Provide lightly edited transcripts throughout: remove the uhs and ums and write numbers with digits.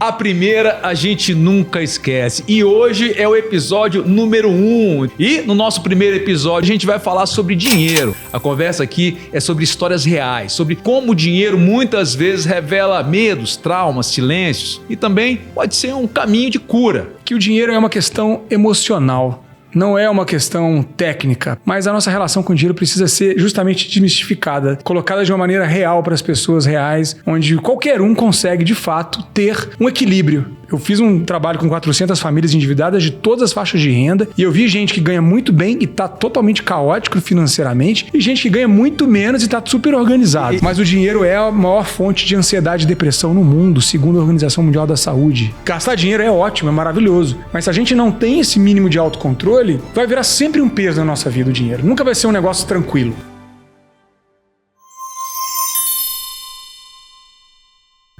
A primeira a gente nunca esquece e hoje é o episódio número 1. E no nosso primeiro episódio a gente vai falar sobre dinheiro. A conversa aqui é sobre histórias reais, sobre como o dinheiro muitas vezes revela medos, traumas, silêncios e também pode ser um caminho de cura. Que o dinheiro é uma questão emocional. Não é uma questão técnica, mas a nossa relação com o dinheiro precisa ser justamente desmistificada, colocada de uma maneira real para as pessoas reais, onde qualquer um consegue, de fato, ter um equilíbrio. Eu fiz um trabalho com 400 famílias endividadas de todas as faixas de renda e eu vi gente que ganha muito bem e está totalmente caótico financeiramente e gente que ganha muito menos e está super organizado. Mas o dinheiro é a maior fonte de ansiedade e depressão no mundo, segundo a Organização Mundial da Saúde. Gastar dinheiro é ótimo, é maravilhoso, mas se a gente não tem esse mínimo de autocontrole, vai virar sempre um peso na nossa vida o dinheiro. Nunca vai ser um negócio tranquilo.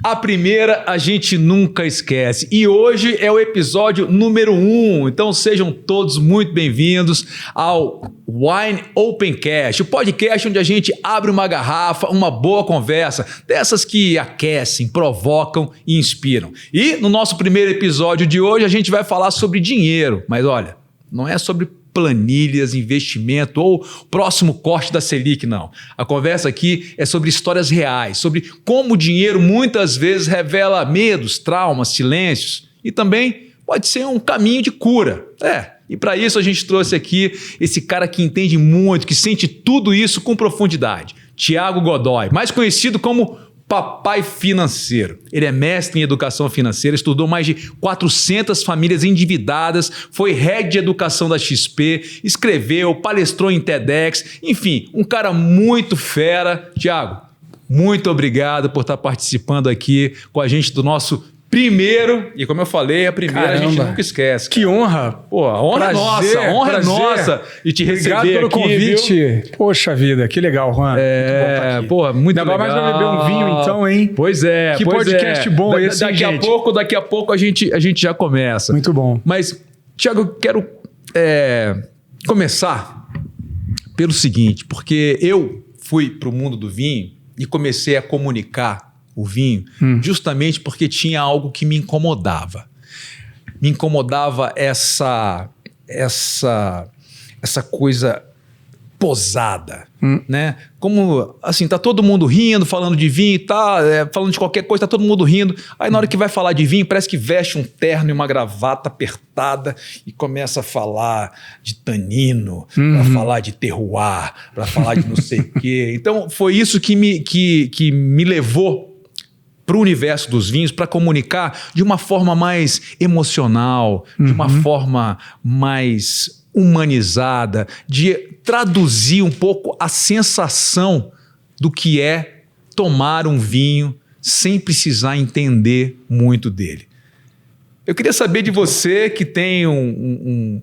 A primeira a gente nunca esquece e hoje é o episódio número 1, então sejam todos muito bem-vindos ao Wine Opencast, o podcast onde a gente abre uma garrafa, uma boa conversa, dessas que aquecem, provocam e inspiram. E no nosso primeiro episódio de hoje a gente vai falar sobre dinheiro, mas olha, não é sobre planilhas, investimento ou próximo corte da Selic, não. A conversa aqui é sobre histórias reais, sobre como o dinheiro muitas vezes revela medos, traumas, silêncios e também pode ser um caminho de cura. E para isso a gente trouxe aqui esse cara que entende muito, que sente tudo isso com profundidade. Thiago Godoy, mais conhecido como Papai Financeiro. Ele é mestre em educação financeira, estudou mais de 400 famílias endividadas, foi head de educação da XP, escreveu, palestrou em TEDx, enfim, um cara muito fera. Thiago, muito obrigado por estar participando aqui com a gente do nosso primeiro, e como eu falei, a primeira a gente nunca esquece. Cara. Que honra. Pô, a honra é nossa, a honra é nossa de te receber aqui. Obrigado pelo convite. Viu? Poxa vida, que legal, Juan. Muito legal. Mais pra beber um vinho então, hein? Pois é. Que podcast bom esse, daqui a pouco a gente já começa. Muito bom. Mas, Thiago, eu quero começar pelo seguinte, porque eu fui pro mundo do vinho e comecei a comunicar o vinho, justamente porque tinha algo que me incomodava. Me incomodava essa coisa posada, né? Como, assim, tá todo mundo rindo, falando de vinho, falando de qualquer coisa, tá todo mundo rindo. Aí na hora que vai falar de vinho, parece que veste um terno e uma gravata apertada e começa a falar de tanino, para falar de terroir, para falar de não sei o quê. Então foi isso que me levou para o universo dos vinhos, para comunicar de uma forma mais emocional, de uma forma mais humanizada, de traduzir um pouco a sensação do que é tomar um vinho sem precisar entender muito dele. Eu queria saber de você que tem um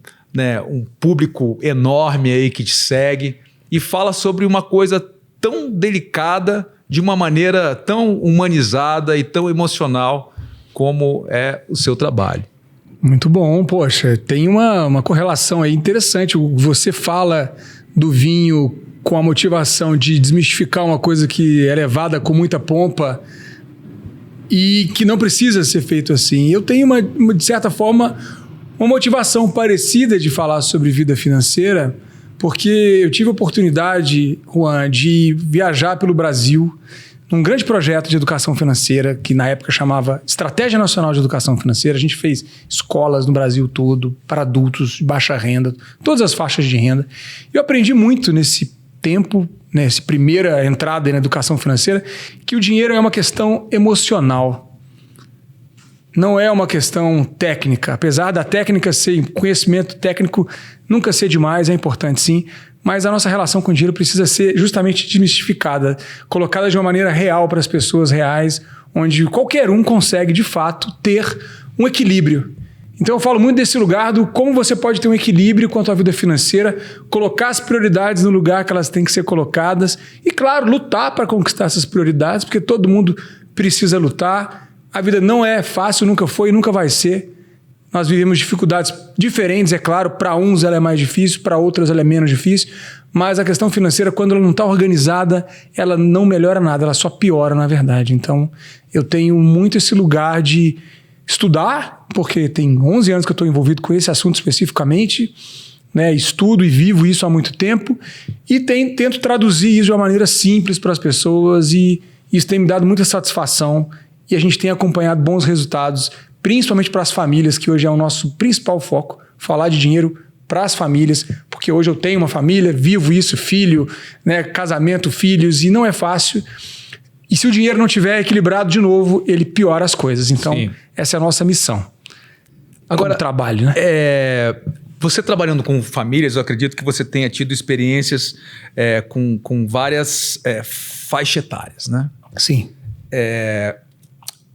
público enorme aí que te segue e fala sobre uma coisa tão delicada, de uma maneira tão humanizada e tão emocional como é o seu trabalho. Muito bom, poxa, tem uma correlação aí interessante. Você fala do vinho com a motivação de desmistificar uma coisa que é levada com muita pompa e que não precisa ser feito assim. Eu tenho, de certa forma, uma motivação parecida de falar sobre vida financeira, porque eu tive a oportunidade, Juan, de viajar pelo Brasil num grande projeto de educação financeira, que na época chamava Estratégia Nacional de Educação Financeira. A gente fez escolas no Brasil todo, para adultos de baixa renda, todas as faixas de renda. Eu aprendi muito nesse tempo, nessa primeira entrada na educação financeira, que o dinheiro é uma questão emocional. Não é uma questão técnica. Apesar da técnica ser, conhecimento técnico nunca ser demais, é importante sim, mas a nossa relação com o dinheiro precisa ser justamente desmistificada, colocada de uma maneira real para as pessoas reais, onde qualquer um consegue, de fato, ter um equilíbrio. Então eu falo muito desse lugar do como você pode ter um equilíbrio quanto à vida financeira, colocar as prioridades no lugar que elas têm que ser colocadas e, claro, lutar para conquistar essas prioridades, porque todo mundo precisa lutar. A vida não é fácil, nunca foi e nunca vai ser. Nós vivemos dificuldades diferentes, é claro, para uns ela é mais difícil, para outras ela é menos difícil, mas a questão financeira, quando ela não está organizada, ela não melhora nada, ela só piora, na verdade. Então, eu tenho muito esse lugar de estudar, porque tem 11 anos que eu estou envolvido com esse assunto especificamente, né? Estudo e vivo isso há muito tempo, e tento traduzir isso de uma maneira simples para as pessoas, e isso tem me dado muita satisfação, e a gente tem acompanhado bons resultados, principalmente para as famílias, que hoje é o nosso principal foco, falar de dinheiro para as famílias, porque hoje eu tenho uma família, vivo isso, filho, né, casamento, filhos, e não é fácil. E se o dinheiro não estiver equilibrado de novo, ele piora as coisas. Então, sim, essa é a nossa missão. Agora, como trabalho, né? Você trabalhando com famílias, eu acredito que você tenha tido experiências com várias faixas etárias, né? Sim.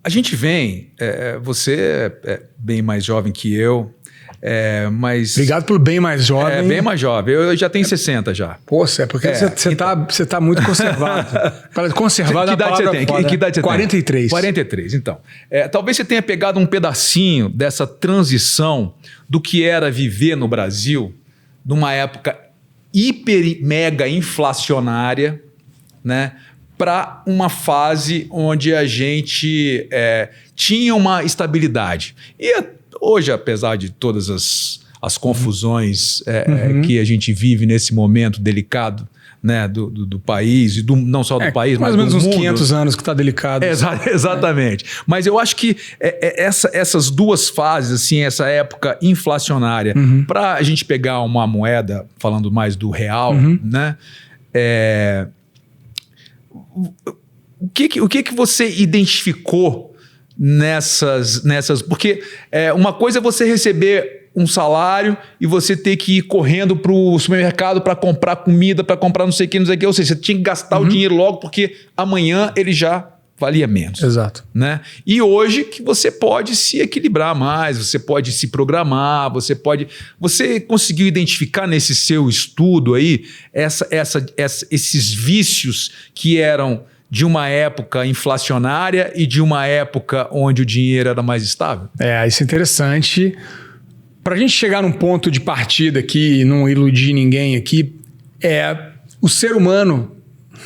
A gente vem, você é bem mais jovem que eu, mas... Obrigado pelo bem mais jovem. Bem mais jovem. Eu já tenho 60 já. Poxa, porque você tá muito conservado. Conservado. Que idade você tem? Que idade você 43. Tem? 43, então. Talvez você tenha pegado um pedacinho dessa transição do que era viver no Brasil numa época mega inflacionária, né? Para uma fase onde a gente tinha uma estabilidade. E hoje, apesar de todas as confusões que a gente vive nesse momento delicado, né, do país, e não só do país, mas do mundo. Mais ou menos uns 500 anos que está delicado. Exatamente. Mas eu acho que essas duas fases, assim, essa época inflacionária, para a gente pegar uma moeda, falando mais do real, né? O que você identificou nessas... Porque uma coisa é você receber um salário e você ter que ir correndo para o supermercado para comprar comida, para comprar não sei o que, ou seja, você tinha que gastar o dinheiro logo porque amanhã ele já valia menos. Exato. Né? E hoje que você pode se equilibrar mais, você pode se programar, você conseguiu identificar nesse seu estudo aí esses vícios que eram de uma época inflacionária e de uma época onde o dinheiro era mais estável? Isso é interessante. Para a gente chegar num ponto de partida aqui e não iludir ninguém aqui, o ser humano,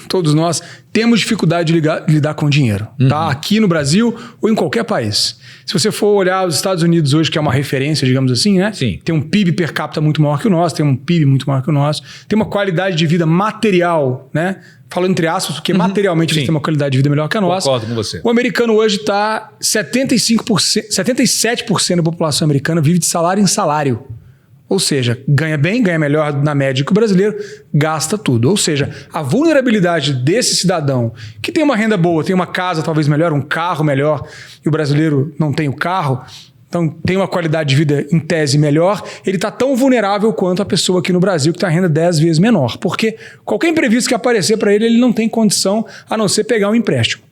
todos nós, temos dificuldade de lidar com dinheiro. Tá? Aqui no Brasil ou em qualquer país. Se você for olhar os Estados Unidos hoje, que é uma referência, digamos assim, né? Sim. Tem um PIB per capita muito maior que o nosso, tem um PIB muito maior que o nosso, tem uma qualidade de vida material, né? Falando entre aspas, porque materialmente eles têm uma qualidade de vida melhor que a nossa. Concordo com você. O americano hoje está 77% da população americana vive de salário em salário. Ou seja, ganha bem, ganha melhor na média que o brasileiro, gasta tudo. Ou seja, a vulnerabilidade desse cidadão que tem uma renda boa, tem uma casa talvez melhor, um carro melhor, e o brasileiro não tem o carro, então tem uma qualidade de vida em tese melhor, ele está tão vulnerável quanto a pessoa aqui no Brasil que tem a renda 10 vezes menor. Porque qualquer imprevisto que aparecer para ele, ele não tem condição a não ser pegar um empréstimo.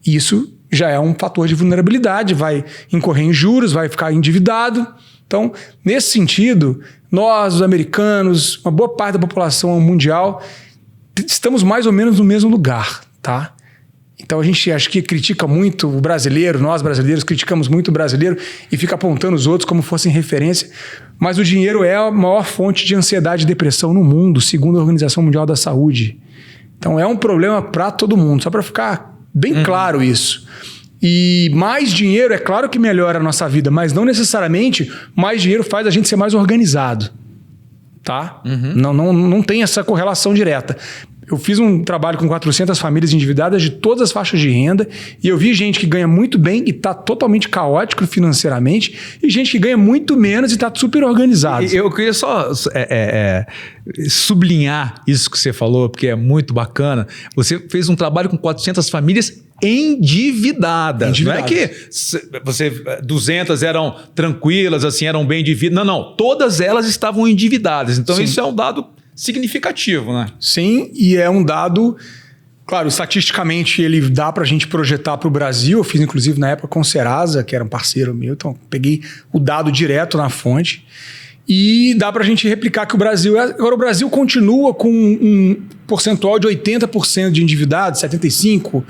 Isso já é um fator de vulnerabilidade, vai incorrer em juros, vai ficar endividado. Então, nesse sentido, nós, os americanos, uma boa parte da população mundial, estamos mais ou menos no mesmo lugar, tá? Então a gente acho que critica muito o brasileiro, nós brasileiros criticamos muito o brasileiro e fica apontando os outros como fossem referência, mas o dinheiro é a maior fonte de ansiedade e depressão no mundo, segundo a Organização Mundial da Saúde. Então é um problema para todo mundo, só para ficar bem claro isso. E mais dinheiro, é claro que melhora a nossa vida, mas não necessariamente mais dinheiro faz a gente ser mais organizado. Tá? Não tem essa correlação direta. Eu fiz um trabalho com 400 famílias endividadas de todas as faixas de renda e eu vi gente que ganha muito bem e está totalmente caótico financeiramente e gente que ganha muito menos e está super organizado. Eu queria só sublinhar isso que você falou, porque é muito bacana. Você fez um trabalho com 400 famílias endividadas. Não é que 200 eram tranquilas, assim, eram bem endividadas. Não. Todas elas estavam endividadas. Então, sim, isso é um dado significativo, né? Sim, e é um dado... Claro, estatisticamente ele dá para a gente projetar para o Brasil. Eu fiz, inclusive, na época com o Serasa, que era um parceiro meu. Então, peguei o dado direto na fonte. E dá para a gente replicar que o Brasil... Agora, o Brasil continua com um percentual de 80% de endividados, 75%,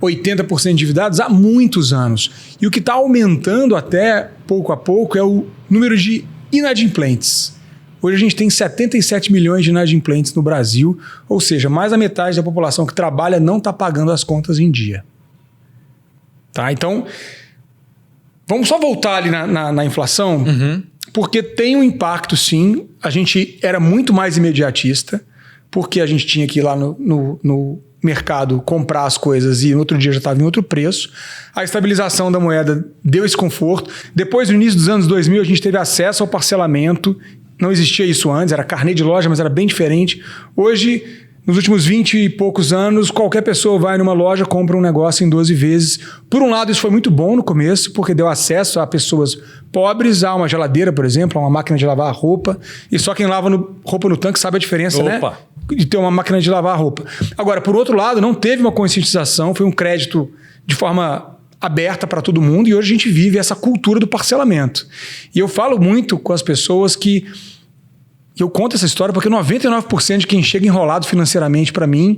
80% de endividados há muitos anos. E o que está aumentando até pouco a pouco é o número de inadimplentes. Hoje a gente tem 77 milhões de inadimplentes no Brasil, ou seja, mais da metade da população que trabalha não está pagando as contas em dia. Tá? Então, Vamos só voltar ali na inflação, porque tem um impacto, sim. A gente era muito mais imediatista, porque a gente tinha que ir lá no mercado comprar as coisas e no outro dia já estava em outro preço. A estabilização da moeda deu esse conforto. Depois, no início dos anos 2000, a gente teve acesso ao parcelamento. Não existia isso antes, era carnê de loja, mas era bem diferente. Hoje, nos últimos 20 e poucos anos, qualquer pessoa vai numa loja, compra um negócio em 12 vezes. Por um lado, isso foi muito bom no começo, porque deu acesso a pessoas pobres, a uma geladeira, por exemplo, a uma máquina de lavar roupa. E só quem lava roupa no tanque sabe a diferença, né? De ter uma máquina de lavar roupa. Agora, por outro lado, não teve uma conscientização, foi um crédito de forma aberta para todo mundo, e hoje a gente vive essa cultura do parcelamento. E eu falo muito com as pessoas que... Eu conto essa história porque 99% de quem chega enrolado financeiramente para mim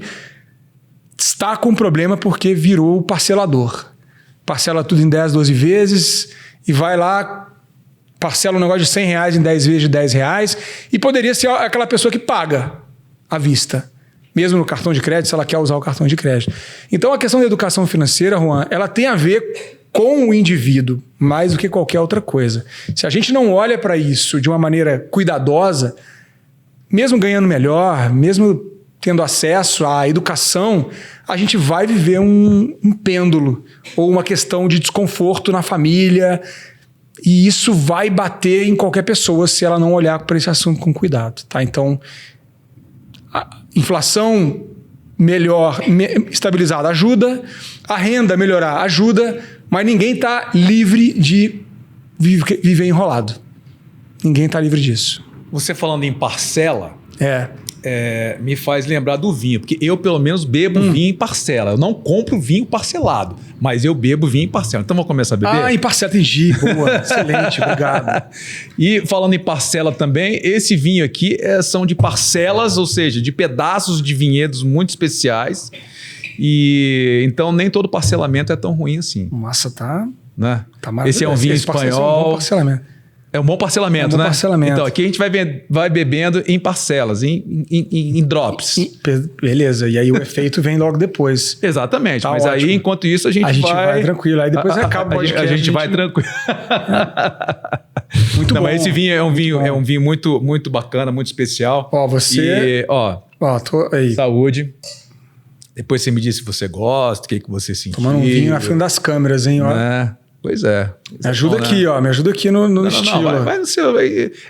está com problema porque virou parcelador. Parcela tudo em 10, 12 vezes e vai lá, parcela um negócio de R$100 em 10 vezes de R$10 e poderia ser aquela pessoa que paga à vista, mesmo no cartão de crédito, se ela quer usar o cartão de crédito. Então a questão da educação financeira, Juan, ela tem a ver com o indivíduo, mais do que qualquer outra coisa. Se a gente não olha para isso de uma maneira cuidadosa, mesmo ganhando melhor, mesmo tendo acesso à educação, a gente vai viver um pêndulo ou uma questão de desconforto na família, e isso vai bater em qualquer pessoa se ela não olhar para esse assunto com cuidado. Tá? Então, a inflação melhor, estabilizada ajuda, a renda melhorar ajuda, mas ninguém está livre de viver enrolado. Ninguém está livre disso. Você falando em parcela, me faz lembrar do vinho, porque eu pelo menos bebo vinho em parcela. Eu não compro vinho parcelado, mas eu bebo vinho em parcela. Então vamos começar a beber? Em parcela entendi. Boa, excelente, obrigado. E falando em parcela também, esse vinho aqui são de parcelas, ou seja, de pedaços de vinhedos muito especiais. E então nem todo parcelamento é tão ruim assim. Nossa, tá maravilhoso. Esse é um vinho espanhol. É um bom parcelamento. É um bom parcelamento, né? Então, aqui a gente vai bebendo em parcelas, em drops. Beleza, e aí o efeito vem logo depois. Exatamente, tá, mas ótimo. Aí, enquanto isso, a gente vai tranquilo, aí depois acaba o podcast. A gente vai tranquilo. Muito bom. Mas esse vinho é um vinho muito, muito bacana, muito especial. Você... tô aí. Saúde. Depois você me diz se você gosta, o que você sentiu. Tomando um vinho na frente das câmeras, hein? Pois é. Me ajuda aqui, me ajuda aqui no estilo. Vai no seu,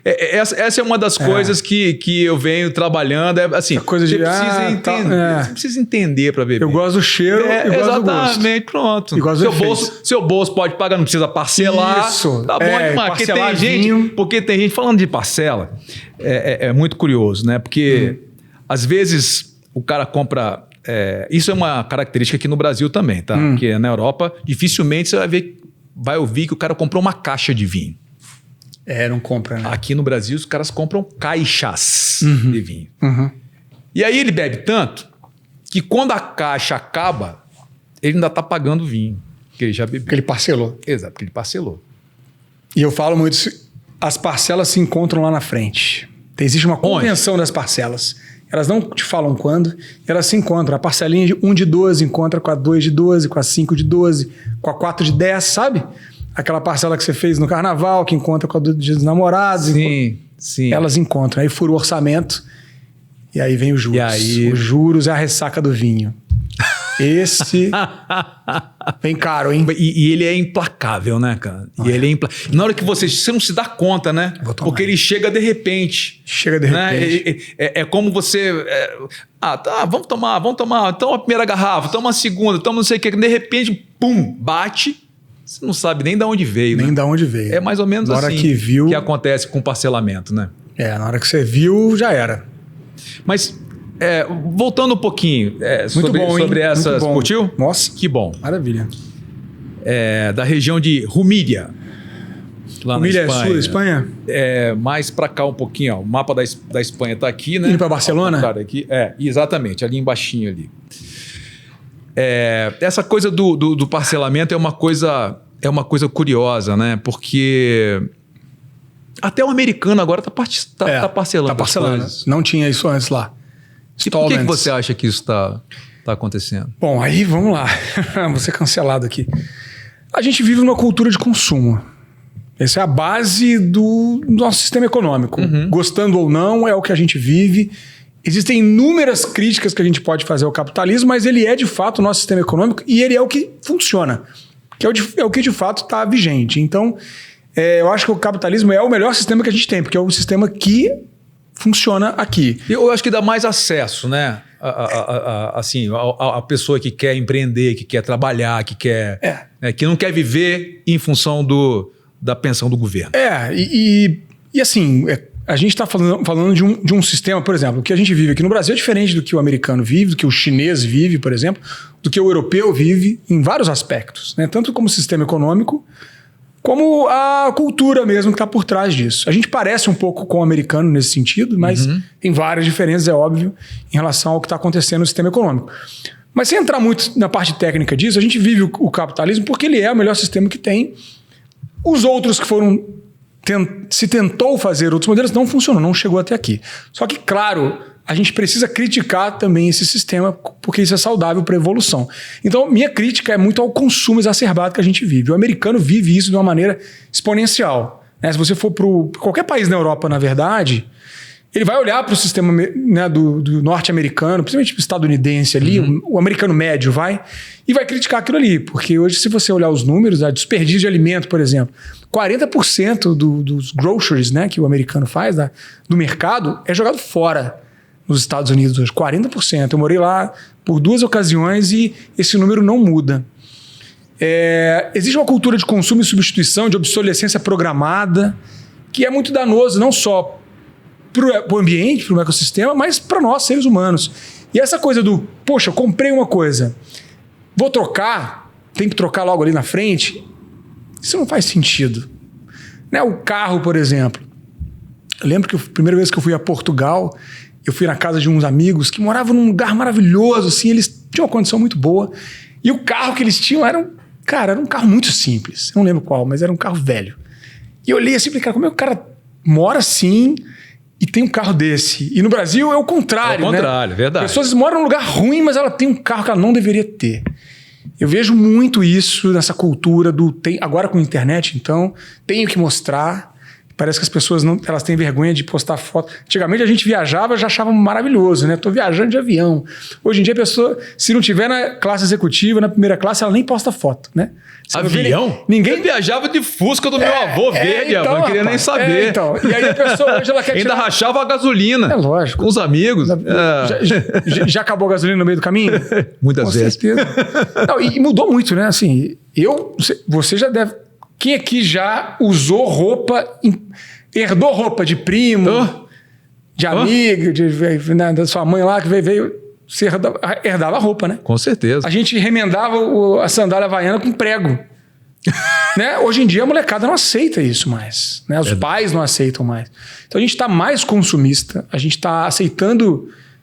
essa é uma das coisas que eu venho trabalhando. Assim, coisa de você precisa entender para beber. Eu gosto do cheiro e gosto do gosto. Exatamente, pronto. E gosto seu bolso pode pagar, não precisa parcelar. Isso. Tá bom demais. Porque tem gente falando de parcela. É muito curioso, né? Porque às vezes o cara compra... isso é uma característica aqui no Brasil também, tá? Porque na Europa, dificilmente você vai ouvir que o cara comprou uma caixa de vinho. Não compra, né? Aqui no Brasil, os caras compram caixas de vinho. E aí ele bebe tanto que quando a caixa acaba, ele ainda está pagando o vinho que ele já bebeu. Porque ele parcelou. Exato, porque ele parcelou. E eu falo muito, as parcelas se encontram lá na frente. Existe uma convenção das parcelas. Elas não te falam quando, elas se encontram. A parcelinha de 1 de 12 encontra com a 2 de 12, com a 5 de 12, com a 4 de 10, sabe? Aquela parcela que você fez no carnaval, que encontra com a dos namorados. Sim. Elas encontram. Aí fura o orçamento e aí vem os juros. E aí... Os juros é a ressaca do vinho. Esse vem caro, hein? E ele é implacável, né, cara? Ele é na hora que você não se dá conta, né? Porque ele chega de repente. Né? É como você... vamos tomar. Toma a primeira garrafa, toma a segunda, toma não sei o que. De repente, pum, bate. Você não sabe nem de onde veio. Nem de onde veio. É mais ou menos na hora assim que acontece com parcelamento, né? Na hora que você viu, já era. Mas... voltando um pouquinho sobre essas... Curtiu? Nossa. Que bom. Maravilha. Da região de Rumília. Lá Rumília na Espanha. É sul da Espanha? Mais pra cá um pouquinho. Ó. O mapa da Espanha tá aqui, né? Indo pra Barcelona? Aqui. Exatamente. Ali embaixinho ali. Essa coisa do parcelamento é uma coisa curiosa, né? Porque... até o americano agora tá parcelando. Tá parcelando. Não tinha isso antes lá. E por que você acha que isso está acontecendo? Bom, aí vamos lá. Vou ser cancelado aqui. A gente vive numa cultura de consumo. Essa é a base do nosso sistema econômico. Gostando ou não, é o que a gente vive. Existem inúmeras críticas que a gente pode fazer ao capitalismo, mas ele é de fato o nosso sistema econômico e ele é o que funciona, que é o que de fato está vigente. Então, eu acho que o capitalismo é o melhor sistema que a gente tem, porque é o sistema que funciona aqui. Eu acho que dá mais acesso, né? A pessoa que quer empreender, que quer trabalhar, que quer, que não quer viver em função da pensão do governo. A gente está falando de um sistema, por exemplo, o que a gente vive aqui no Brasil é diferente do que o americano vive, do que o chinês vive, por exemplo, do que o europeu vive em vários aspectos, né? Tanto como sistema econômico, como a cultura mesmo que está por trás disso. A gente parece um pouco com o americano nesse sentido, mas tem várias diferenças, é óbvio, em relação ao que está acontecendo no sistema econômico. Mas sem entrar muito na parte técnica disso, a gente vive o capitalismo porque ele é o melhor sistema que tem. Os outros que foram... Se tentou fazer outros modelos, não funcionou, não chegou até aqui. Só que, claro, a gente precisa criticar também esse sistema, porque isso é saudável para a evolução. Então, minha crítica é muito ao consumo exacerbado que a gente vive. O americano vive isso de uma maneira exponencial, né? Se você for para qualquer país na Europa, na verdade, ele vai olhar para o sistema, né, do norte-americano, principalmente o estadunidense ali, o americano médio e vai criticar aquilo ali. Porque hoje, se você olhar os números, a desperdício de alimento, por exemplo, 40% dos groceries, né, que o americano faz do mercado é jogado fora nos Estados Unidos hoje. 40%. Eu morei lá por 2 ocasiões e esse número não muda. Existe uma cultura de consumo e substituição, de obsolescência programada, que é muito danoso, não só para o ambiente, para o ecossistema, mas para nós, seres humanos. E essa coisa poxa, eu comprei uma coisa, vou trocar, tem que trocar logo ali na frente, isso não faz sentido. Né? O carro, por exemplo. Eu lembro que a primeira vez que eu fui a Portugal, eu fui na casa de uns amigos que moravam num lugar maravilhoso, assim, eles tinham uma condição muito boa, e o carro que eles tinham era um carro muito simples, eu não lembro qual, mas era um carro velho. E eu olhei assim e falei, cara, como é que o cara mora assim e tem um carro desse? E no Brasil é o contrário, né? Verdade. As pessoas moram num lugar ruim, mas ela tem um carro que ela não deveria ter. Eu vejo muito isso nessa cultura agora com a internet, então, tenho que mostrar. Parece que as pessoas elas têm vergonha de postar foto. Antigamente a gente viajava, já achava maravilhoso, né? Tô viajando de avião. Hoje em dia a pessoa, se não tiver na classe executiva, na primeira classe, ela nem posta foto, né? Você avião? Ninguém viajava de Fusca do meu avô verde, então, eu não queria nem saber. E aí a pessoa hoje ela quer ainda rachava a gasolina. É lógico. Com os amigos. Já acabou a gasolina no meio do caminho? Muitas vezes. Com certeza. Não, e mudou muito, né? Assim, você já deve... Quem aqui já usou herdou roupa de primo, de amigo, da sua mãe lá que veio, você herdava a roupa, né? Com certeza. A gente remendava a sandália havaiana com prego. Né? Hoje em dia a molecada não aceita isso mais, né? Os pais não aceitam mais. Então a gente está mais consumista, a gente está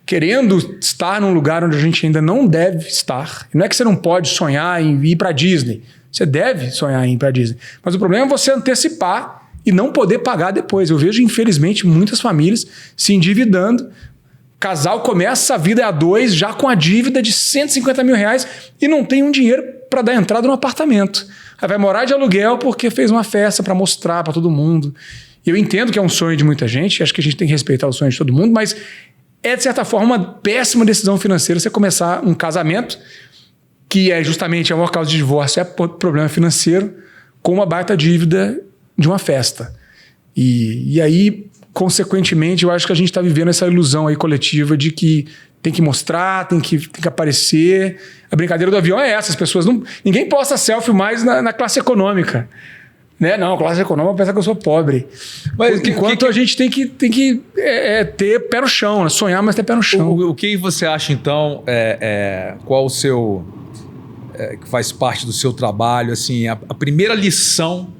querendo estar num lugar onde a gente ainda não deve estar. E não é que você não pode sonhar em ir para Disney. Você deve sonhar em ir para Disney. Mas o problema é você antecipar e não poder pagar depois. Eu vejo, infelizmente, muitas famílias se endividando. O casal começa a vida a 2 já com a dívida de 150 mil reais e não tem um dinheiro para dar entrada no apartamento. Aí vai morar de aluguel porque fez uma festa para mostrar para todo mundo. E eu entendo que é um sonho de muita gente, acho que a gente tem que respeitar o sonho de todo mundo, mas é, de certa forma, uma péssima decisão financeira você começar um casamento que é justamente a maior causa de divórcio, é problema financeiro, com uma baita dívida de uma festa. E aí, consequentemente, eu acho que a gente está vivendo essa ilusão aí coletiva de que tem que mostrar, tem que aparecer. A brincadeira do avião é essa, as pessoas não... Ninguém posta selfie mais na classe econômica. Né? Não, classe econômica pensa que eu sou pobre. Mas enquanto a gente tem que ter pé no chão, né? Sonhar, mas ter pé no chão. O que você acha, então, qual o seu... que faz parte do seu trabalho, assim, a primeira lição,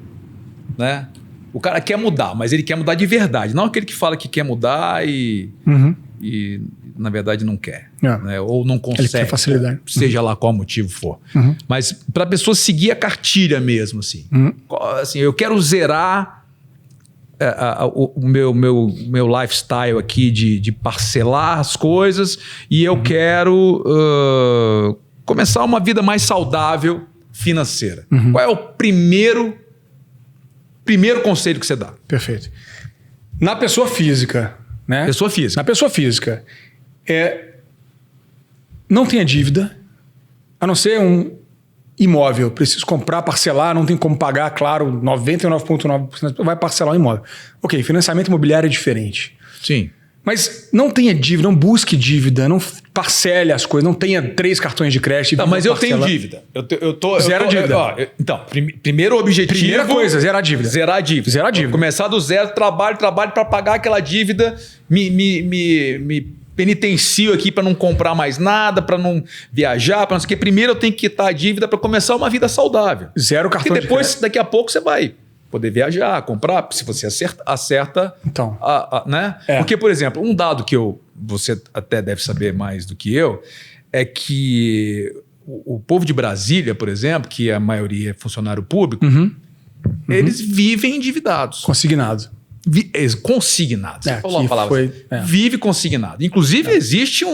né? O cara quer mudar, mas ele quer mudar de verdade. Não aquele que fala que quer mudar e na verdade, não quer. Né? Ou não consegue. Ele quer facilidade. Seja lá qual motivo for. Mas para a pessoa seguir a cartilha mesmo, assim. Assim, eu quero zerar o meu lifestyle aqui de parcelar as coisas e eu quero... começar uma vida mais saudável financeira, qual é o primeiro conselho que você dá? Perfeito. Na pessoa física, né? Pessoa física. Na pessoa física, não tenha dívida, a não ser um imóvel. Preciso comprar, parcelar, não tem como pagar, claro, 99,9% vai parcelar o imóvel. Ok, financiamento imobiliário é diferente. Sim. Mas não tenha dívida, não busque dívida, não parcele as coisas, não tenha 3 cartões de crédito. Tá, mas eu tenho dívida. Zero dívida. Então, primeiro objetivo... Primeira coisa, zerar a dívida. Zerar a dívida. Zerar a dívida. Começar do zero, trabalho para pagar aquela dívida, me penitencio aqui para não comprar mais nada, para não viajar, para não sei o quê. Primeiro eu tenho que quitar a dívida para começar uma vida saudável. Zero cartão de crédito. E depois, daqui a pouco, você vai poder viajar, comprar, se você acerta então, né? Porque, por exemplo, um dado que você até deve saber mais do que eu, é que o povo de Brasília, por exemplo, que a maioria é funcionário público, eles vivem endividados. Consignado. Consignado. Você falou uma palavra. Vive consignado. Inclusive, existe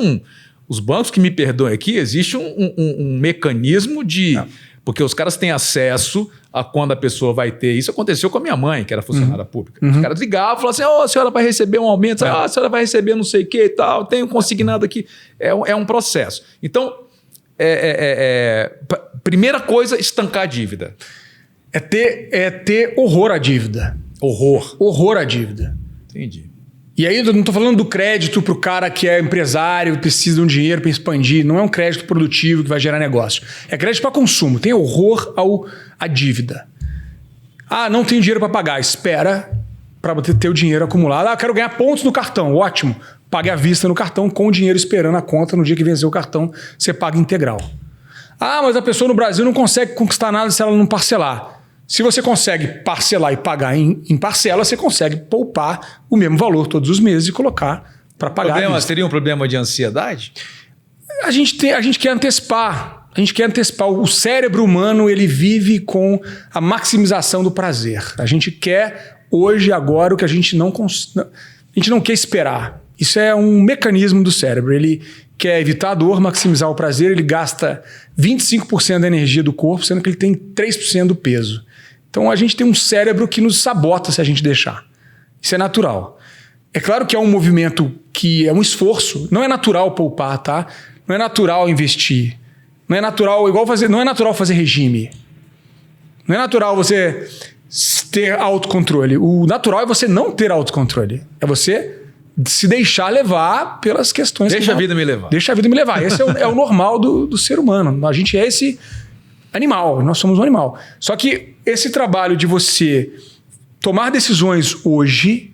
os bancos que me perdoem aqui, existe um mecanismo de... Porque os caras têm acesso a quando a pessoa vai ter... Isso aconteceu com a minha mãe, que era funcionária pública. Os caras ligavam e falavam assim, a senhora vai receber um aumento, a senhora vai receber não sei o que e tal, tenho consignado aqui. É um processo. Então, primeira coisa, estancar a dívida. É ter horror à dívida. Horror à dívida. Entendi. E aí eu não estou falando do crédito para o cara que é empresário, precisa de um dinheiro para expandir. Não é um crédito produtivo que vai gerar negócio. É crédito para consumo. Tem horror à dívida. Não tenho dinheiro para pagar. Espera para ter o dinheiro acumulado. Quero ganhar pontos no cartão. Ótimo. Pague à vista no cartão com o dinheiro esperando a conta. No dia que vencer o cartão, você paga integral. Mas a pessoa no Brasil não consegue conquistar nada se ela não parcelar. Se você consegue parcelar e pagar em parcela, você consegue poupar o mesmo valor todos os meses e colocar para pagar. Seria um problema de ansiedade? A gente quer antecipar. A gente quer antecipar. O cérebro humano, ele vive com a maximização do prazer. A gente quer hoje, agora, o que a gente não quer esperar. Isso é um mecanismo do cérebro. Ele quer evitar a dor, maximizar o prazer. Ele gasta 25% da energia do corpo, sendo que ele tem 3% do peso. Então a gente tem um cérebro que nos sabota se a gente deixar. Isso é natural. É claro que é um movimento que é um esforço. Não é natural poupar, tá? Não é natural investir. Não é natural não é natural fazer regime. Não é natural você ter autocontrole. O natural é você não ter autocontrole. É você se deixar levar pelas questões. Deixa a vida me levar. Deixa a vida me levar. Esse é o normal do ser humano. A gente é esse animal. Nós somos um animal. Só que esse trabalho de você tomar decisões hoje,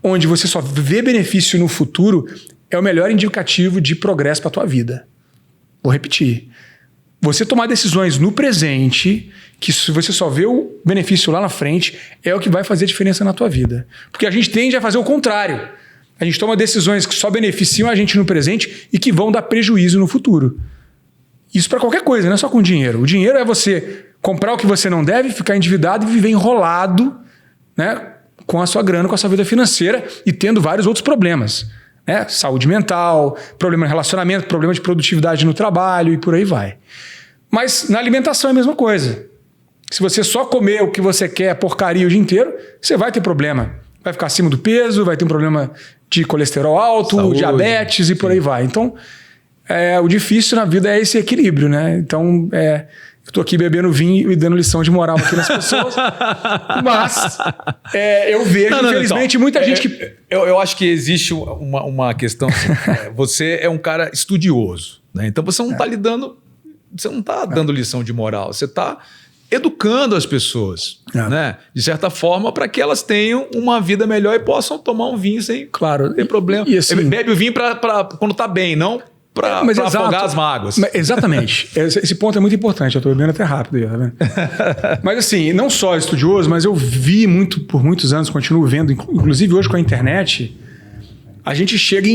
onde você só vê benefício no futuro, é o melhor indicativo de progresso para a tua vida. Vou repetir. Você tomar decisões no presente, que se você só vê o benefício lá na frente, é o que vai fazer diferença na tua vida. Porque a gente tende a fazer o contrário. A gente toma decisões que só beneficiam a gente no presente e que vão dar prejuízo no futuro. Isso para qualquer coisa, não é só com dinheiro. O dinheiro é você comprar o que você não deve, ficar endividado e viver enrolado, né, com a sua grana, com a sua vida financeira e tendo vários outros problemas. Né? Saúde mental, problema de relacionamento, problema de produtividade no trabalho e por aí vai. Mas na alimentação é a mesma coisa. Se você só comer o que você quer, porcaria o dia inteiro, você vai ter problema. Vai ficar acima do peso, vai ter um problema de colesterol alto, saúde, diabetes e por aí vai. Então, o difícil na vida é esse equilíbrio, né? Então, eu estou aqui bebendo vinho e dando lição de moral aqui nas pessoas. Mas eu vejo, infelizmente, então, muita gente que... Eu acho que existe uma questão assim, você é um cara estudioso, né? Então você não está lidando... Você não está dando lição de moral, você está educando as pessoas, né? De certa forma, para que elas tenham uma vida melhor e possam tomar um vinho sem ter problema. E assim, bebe o vinho quando está bem, não para afogar as mágoas. Exatamente. Esse ponto é muito importante. Eu estou bebendo até rápido, tá vendo? Mas assim, não só estudioso, mas eu vi por muitos anos, continuo vendo, inclusive hoje com a internet, a gente chega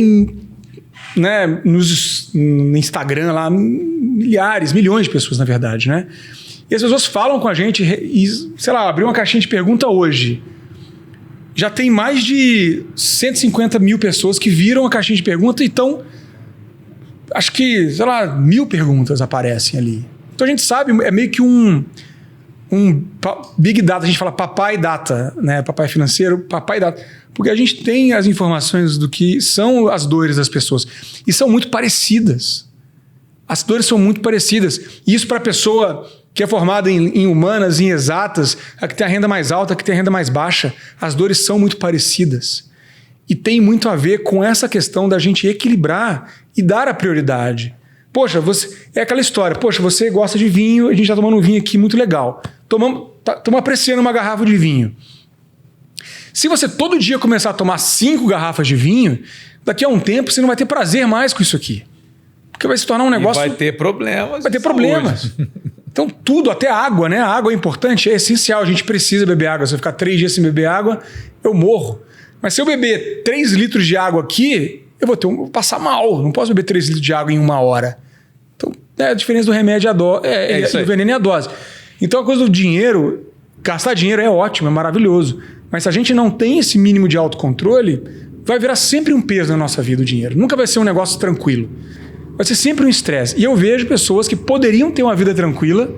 no Instagram lá, milhões de pessoas, na verdade, né? E as pessoas falam com a gente e, sei lá, abriu uma caixinha de pergunta hoje. Já tem mais de 150 mil pessoas que viram a caixinha de pergunta e estão... Acho que, sei lá, 1000 perguntas aparecem ali. Então a gente sabe, é meio que um big data, a gente fala papai data, né? Papai financeiro, papai data. Porque a gente tem as informações do que são as dores das pessoas. E são muito parecidas. As dores são muito parecidas. E isso para a pessoa que é formada em humanas, em exatas, a que tem a renda mais alta, a que tem a renda mais baixa, as dores são muito parecidas. E tem muito a ver com essa questão da gente equilibrar e dar a prioridade. Poxa, é aquela história. Poxa, você gosta de vinho, a gente está tomando um vinho aqui muito legal. Estamos apreciando uma garrafa de vinho. Se você todo dia começar a tomar 5 garrafas de vinho, daqui a um tempo você não vai ter prazer mais com isso aqui. Porque vai se tornar um negócio... E vai ter problemas. Vai ter problemas. Então tudo, até a água, né? A água é importante, é essencial. A gente precisa beber água. Se eu ficar 3 dias sem beber água, eu morro. Mas se eu beber 3 litros de água aqui, eu vou passar mal. Não posso beber 3 litros de água em 1 hora. Então é a diferença do remédio e do veneno e a dose. Então a coisa do dinheiro, gastar dinheiro é ótimo, é maravilhoso. Mas se a gente não tem esse mínimo de autocontrole, vai virar sempre um peso na nossa vida o dinheiro. Nunca vai ser um negócio tranquilo. Vai ser sempre um estresse. E eu vejo pessoas que poderiam ter uma vida tranquila.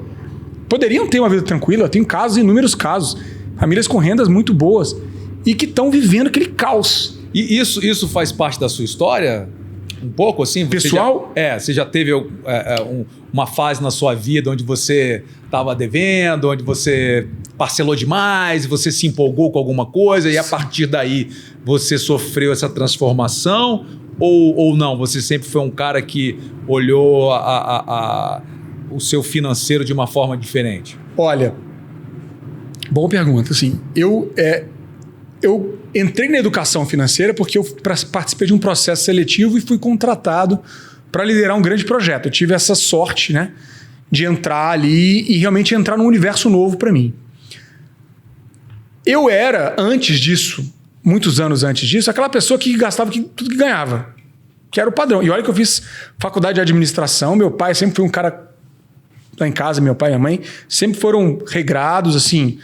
Eu tenho casos, inúmeros casos. Famílias com rendas muito boas. E que estão vivendo aquele caos. E isso faz parte da sua história? Um pouco assim? Pessoal? Você já teve uma fase na sua vida onde você estava devendo, onde você parcelou demais, você se empolgou com alguma coisa e a partir daí você sofreu essa transformação? Ou não? Você sempre foi um cara que olhou o seu financeiro de uma forma diferente? Olha, boa pergunta. Assim, eu entrei na educação financeira porque eu participei de um processo seletivo e fui contratado para liderar um grande projeto. Eu tive essa sorte, né, de entrar ali e realmente entrar num universo novo para mim. Eu era, antes disso, muitos anos antes disso, aquela pessoa que gastava tudo que ganhava, que era o padrão. E olha que eu fiz faculdade de administração, meu pai sempre foi um cara, lá em casa, meu pai e minha mãe, sempre foram regrados, assim,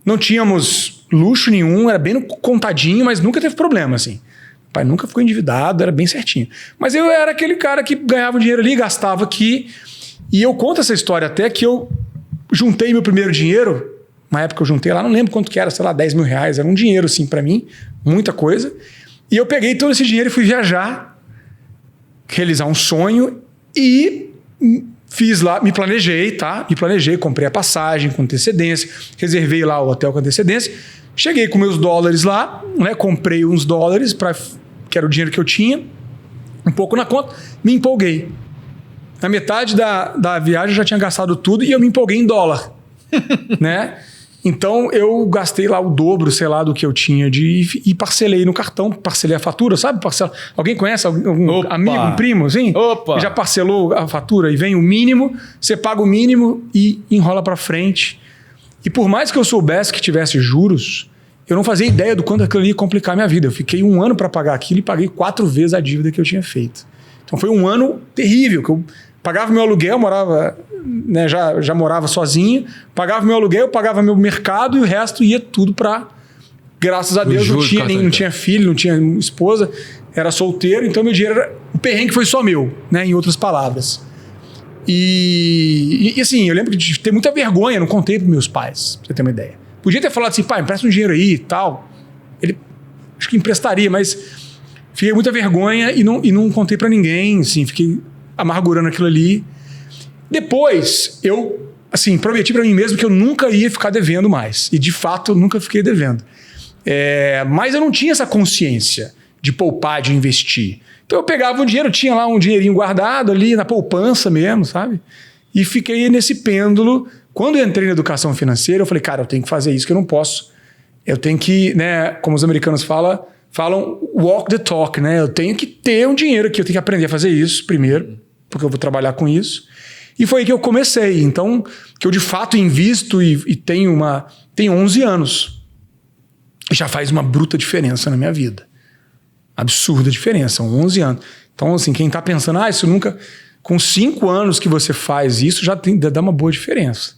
não tínhamos luxo nenhum, era bem contadinho, mas nunca teve problema, assim. O pai nunca ficou endividado, era bem certinho. Mas eu era aquele cara que ganhava dinheiro ali, gastava aqui, e eu conto essa história até que eu juntei meu primeiro dinheiro. Uma época eu juntei lá, não lembro quanto que era, sei lá, 10 mil reais. Era um dinheiro, assim, pra mim, muita coisa. E eu peguei todo esse dinheiro e fui viajar, realizar um sonho e fiz lá, me planejei, tá? Me planejei, comprei a passagem com antecedência, reservei lá o hotel com antecedência. Cheguei com meus dólares lá, né? Comprei uns dólares, que era o dinheiro que eu tinha, um pouco na conta, me empolguei. Na metade da viagem eu já tinha gastado tudo e eu me empolguei em dólar, né? Então eu gastei lá o dobro, sei lá, do que eu tinha e parcelei no cartão, parcelei a fatura, sabe? Alguém conhece algum amigo, um primo, assim? Opa! Já parcelou a fatura e vem o mínimo, você paga o mínimo e enrola para frente. E por mais que eu soubesse que tivesse juros, eu não fazia ideia do quanto aquilo ia complicar a minha vida. Eu fiquei 1 ano para pagar aquilo e paguei 4 vezes a dívida que eu tinha feito. Então foi um ano terrível, que eu pagava meu aluguel, morava, né, já morava sozinho, pagava meu aluguel, pagava meu mercado e o resto ia tudo para... Graças a Deus não tinha filho, não tinha esposa, era solteiro, então meu dinheiro o perrengue foi só meu, né, em outras palavras. E assim, eu lembro de ter muita vergonha, não contei para meus pais, pra você ter uma ideia. Podia ter falado assim, pai, empresta um dinheiro aí e tal. Ele acho que emprestaria, mas fiquei com muita vergonha e não contei para ninguém, assim, fiquei amargurando aquilo ali. Depois, eu assim, prometi para mim mesmo que eu nunca ia ficar devendo mais. E, de fato, eu nunca fiquei devendo. Mas eu não tinha essa consciência de poupar, de investir. Então, eu pegava o dinheiro, tinha lá um dinheirinho guardado ali na poupança mesmo, sabe? E fiquei nesse pêndulo. Quando eu entrei na educação financeira, eu falei, cara, eu tenho que fazer isso, que eu não posso. Eu tenho que, né, como os americanos falam walk the talk, né? Eu tenho que ter um dinheiro aqui, eu tenho que aprender a fazer isso primeiro, porque eu vou trabalhar com isso. E foi aí que eu comecei. Então, que eu de fato invisto e tenho 11 anos. Já faz uma bruta diferença na minha vida. Absurda diferença, 11 anos. Então, assim, quem está pensando, isso nunca... Com 5 anos que você faz isso, já dá uma boa diferença.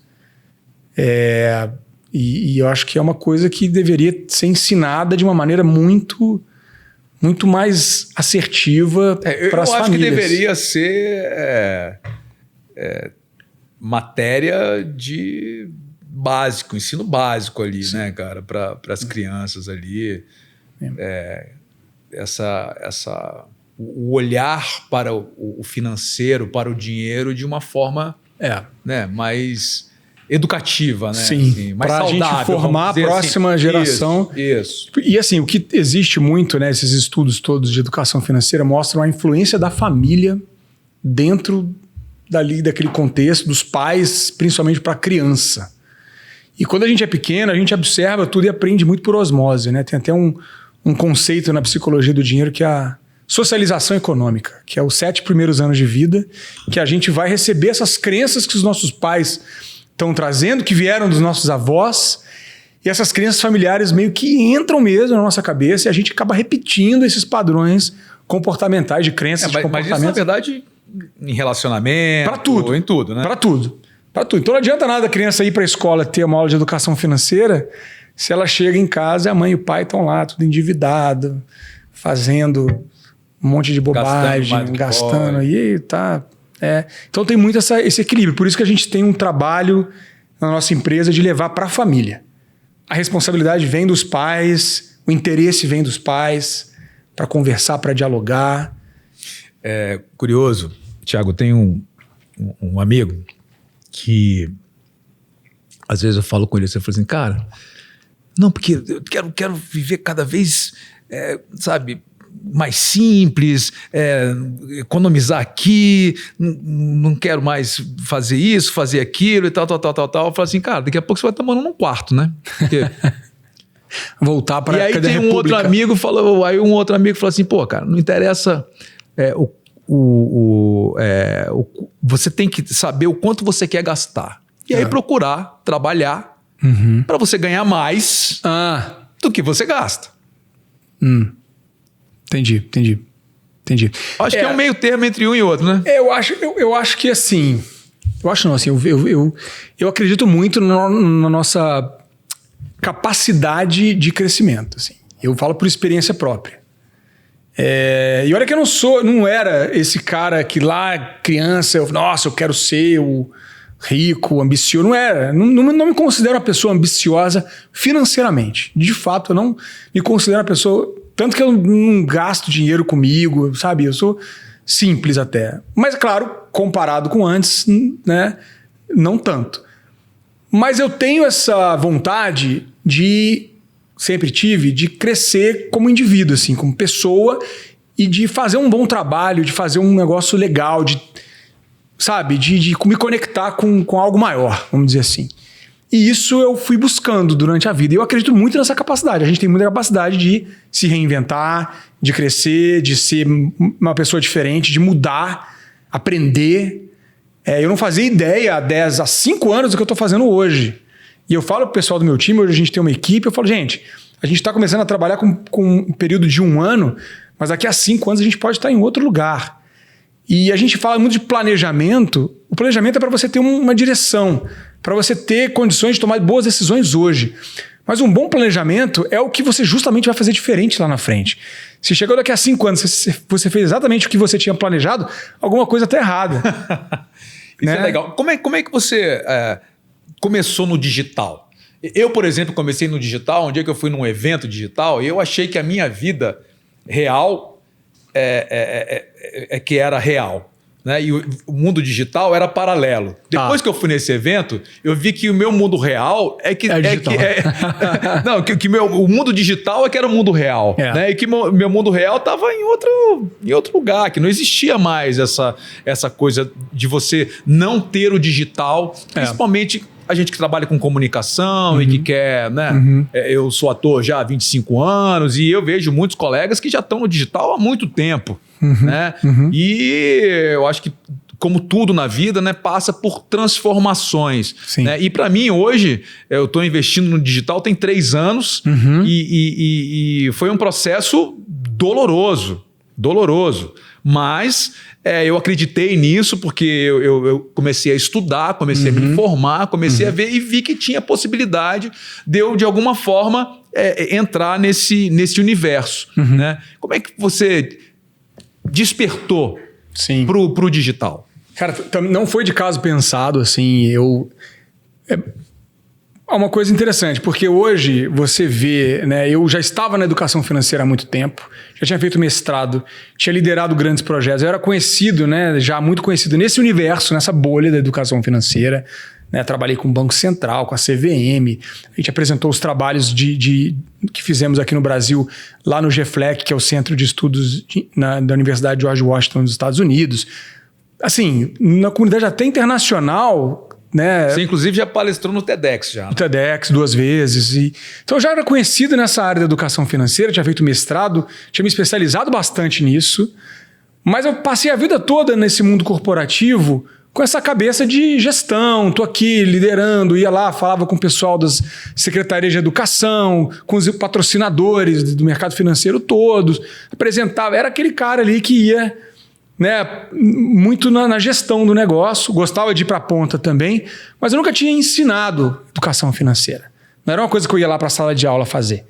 E eu acho que é uma coisa que deveria ser ensinada de uma maneira muito, muito mais assertiva para as famílias. Eu acho que deveria ser matéria de básico, ensino básico ali, né, cara, para as crianças ali. O olhar para o financeiro, para o dinheiro de uma forma né, mais educativa, né? Sim, assim, mais para a saudável. gente formar a próxima geração. Isso. E assim, o que existe muito, né, esses estudos todos de educação financeira mostram a influência da família dentro daquele contexto, dos pais, principalmente para a criança. E quando a gente é pequeno, a gente observa tudo e aprende muito por osmose, né? Tem até um conceito na psicologia do dinheiro que é a socialização econômica, que é os 7 primeiros anos de vida, que a gente vai receber essas crenças que os nossos pais estão trazendo, que vieram dos nossos avós, e essas crenças familiares meio que entram mesmo na nossa cabeça e a gente acaba repetindo esses padrões comportamentais de crenças, de comportamentos. Mas isso, na verdade, em relacionamento, para tudo, em tudo, né? Para tudo. Então não adianta nada a criança ir para a escola ter uma aula de educação financeira se ela chega em casa e a mãe e o pai estão lá, tudo endividado, fazendo um monte de bobagem, gastando aí, tá. Então tem muito esse equilíbrio. Por isso que a gente tem um trabalho na nossa empresa de levar para a família. A responsabilidade vem dos pais, o interesse vem dos pais para conversar, para dialogar. É curioso, Thiago, tem um amigo que às vezes eu falo com ele, você fala assim, cara, não, porque eu quero viver cada vez, sabe, mais simples, economizar aqui, não quero mais fazer isso, fazer aquilo e tal. Eu falo assim, cara, daqui a pouco você vai estar morando num quarto, né? Porque... voltar para a E aí tem um outro amigo falou assim, pô, cara, não interessa você tem que saber o quanto você quer gastar. E aí procurar trabalhar para você ganhar mais do que você gasta. Entendi. Acho que é um meio termo entre um e outro, né? Eu acho que assim... Eu acredito muito na nossa capacidade de crescimento. Assim. Eu falo por experiência própria. E olha que eu não era esse cara que lá, criança, eu quero ser o rico, ambicioso. Não era. Não me considero uma pessoa ambiciosa financeiramente. De fato, eu não me considero uma pessoa... Tanto que eu não gasto dinheiro comigo, sabe? Eu sou simples até. Mas, claro, comparado com antes, né? Não tanto. Mas eu tenho essa vontade sempre tive, de crescer como indivíduo, assim, como pessoa e de fazer um bom trabalho, de fazer um negócio legal, de me conectar com algo maior, vamos dizer assim. E isso eu fui buscando durante a vida. E eu acredito muito nessa capacidade. A gente tem muita capacidade de se reinventar, de crescer, de ser uma pessoa diferente, de mudar, aprender. Eu não fazia ideia há 5 anos do que eu estou fazendo hoje. E eu falo pro pessoal do meu time, hoje a gente tem uma equipe, eu falo, gente, a gente está começando a trabalhar com um período de 1 ano, mas daqui a 5 anos a gente pode estar em outro lugar. E a gente fala muito de planejamento. O planejamento é para você ter uma direção, para você ter condições de tomar boas decisões hoje. Mas um bom planejamento é o que você justamente vai fazer diferente lá na frente. Se chegou daqui a 5 anos, você fez exatamente o que você tinha planejado, alguma coisa está errada. Isso é legal. Como é que você começou no digital? Eu, por exemplo, comecei no digital, um dia que eu fui num evento digital, e eu achei que a minha vida real que era real. Né? E o mundo digital era paralelo. Depois que eu fui nesse evento, eu vi que o meu mundo real o mundo digital é que era o mundo real. Né? E que meu mundo real estava em outro lugar, que não existia mais essa coisa de você não ter o digital, principalmente a gente que trabalha com comunicação e que quer, né? Eu sou ator já há 25 anos e eu vejo muitos colegas que já estão no digital há muito tempo. Né? E eu acho que, como tudo na vida, né, passa por transformações. Né? E para mim, hoje, eu estou investindo no digital tem 3 anos e foi um processo doloroso. Mas eu acreditei nisso porque eu comecei a estudar, comecei a me informar, comecei a ver e vi que tinha possibilidade de eu, de alguma forma, entrar nesse universo. Né? Como é que você despertou pro digital? Cara, não foi de caso pensado, assim, É uma coisa interessante, porque hoje você vê, né? Eu já estava na educação financeira há muito tempo, já tinha feito mestrado, tinha liderado grandes projetos, eu era conhecido, né? Já muito conhecido nesse universo, nessa bolha da educação financeira, né? Trabalhei com o Banco Central, com a CVM, a gente apresentou os trabalhos que fizemos aqui no Brasil, lá no GFLEC, que é o Centro de Estudos da Universidade George Washington dos Estados Unidos. Assim, na comunidade até internacional, né? Você, inclusive, já palestrou no TEDx já. No TEDx 2 vezes. Então, eu já era conhecido nessa área da educação financeira, tinha feito mestrado, tinha me especializado bastante nisso, mas eu passei a vida toda nesse mundo corporativo com essa cabeça de gestão, tô aqui liderando, ia lá, falava com o pessoal das secretarias de educação, com os patrocinadores do mercado financeiro todos, apresentava, era aquele cara ali que ia, né, muito na gestão do negócio, gostava de ir para a ponta também, mas eu nunca tinha ensinado educação financeira. Não era uma coisa que eu ia lá para a sala de aula fazer.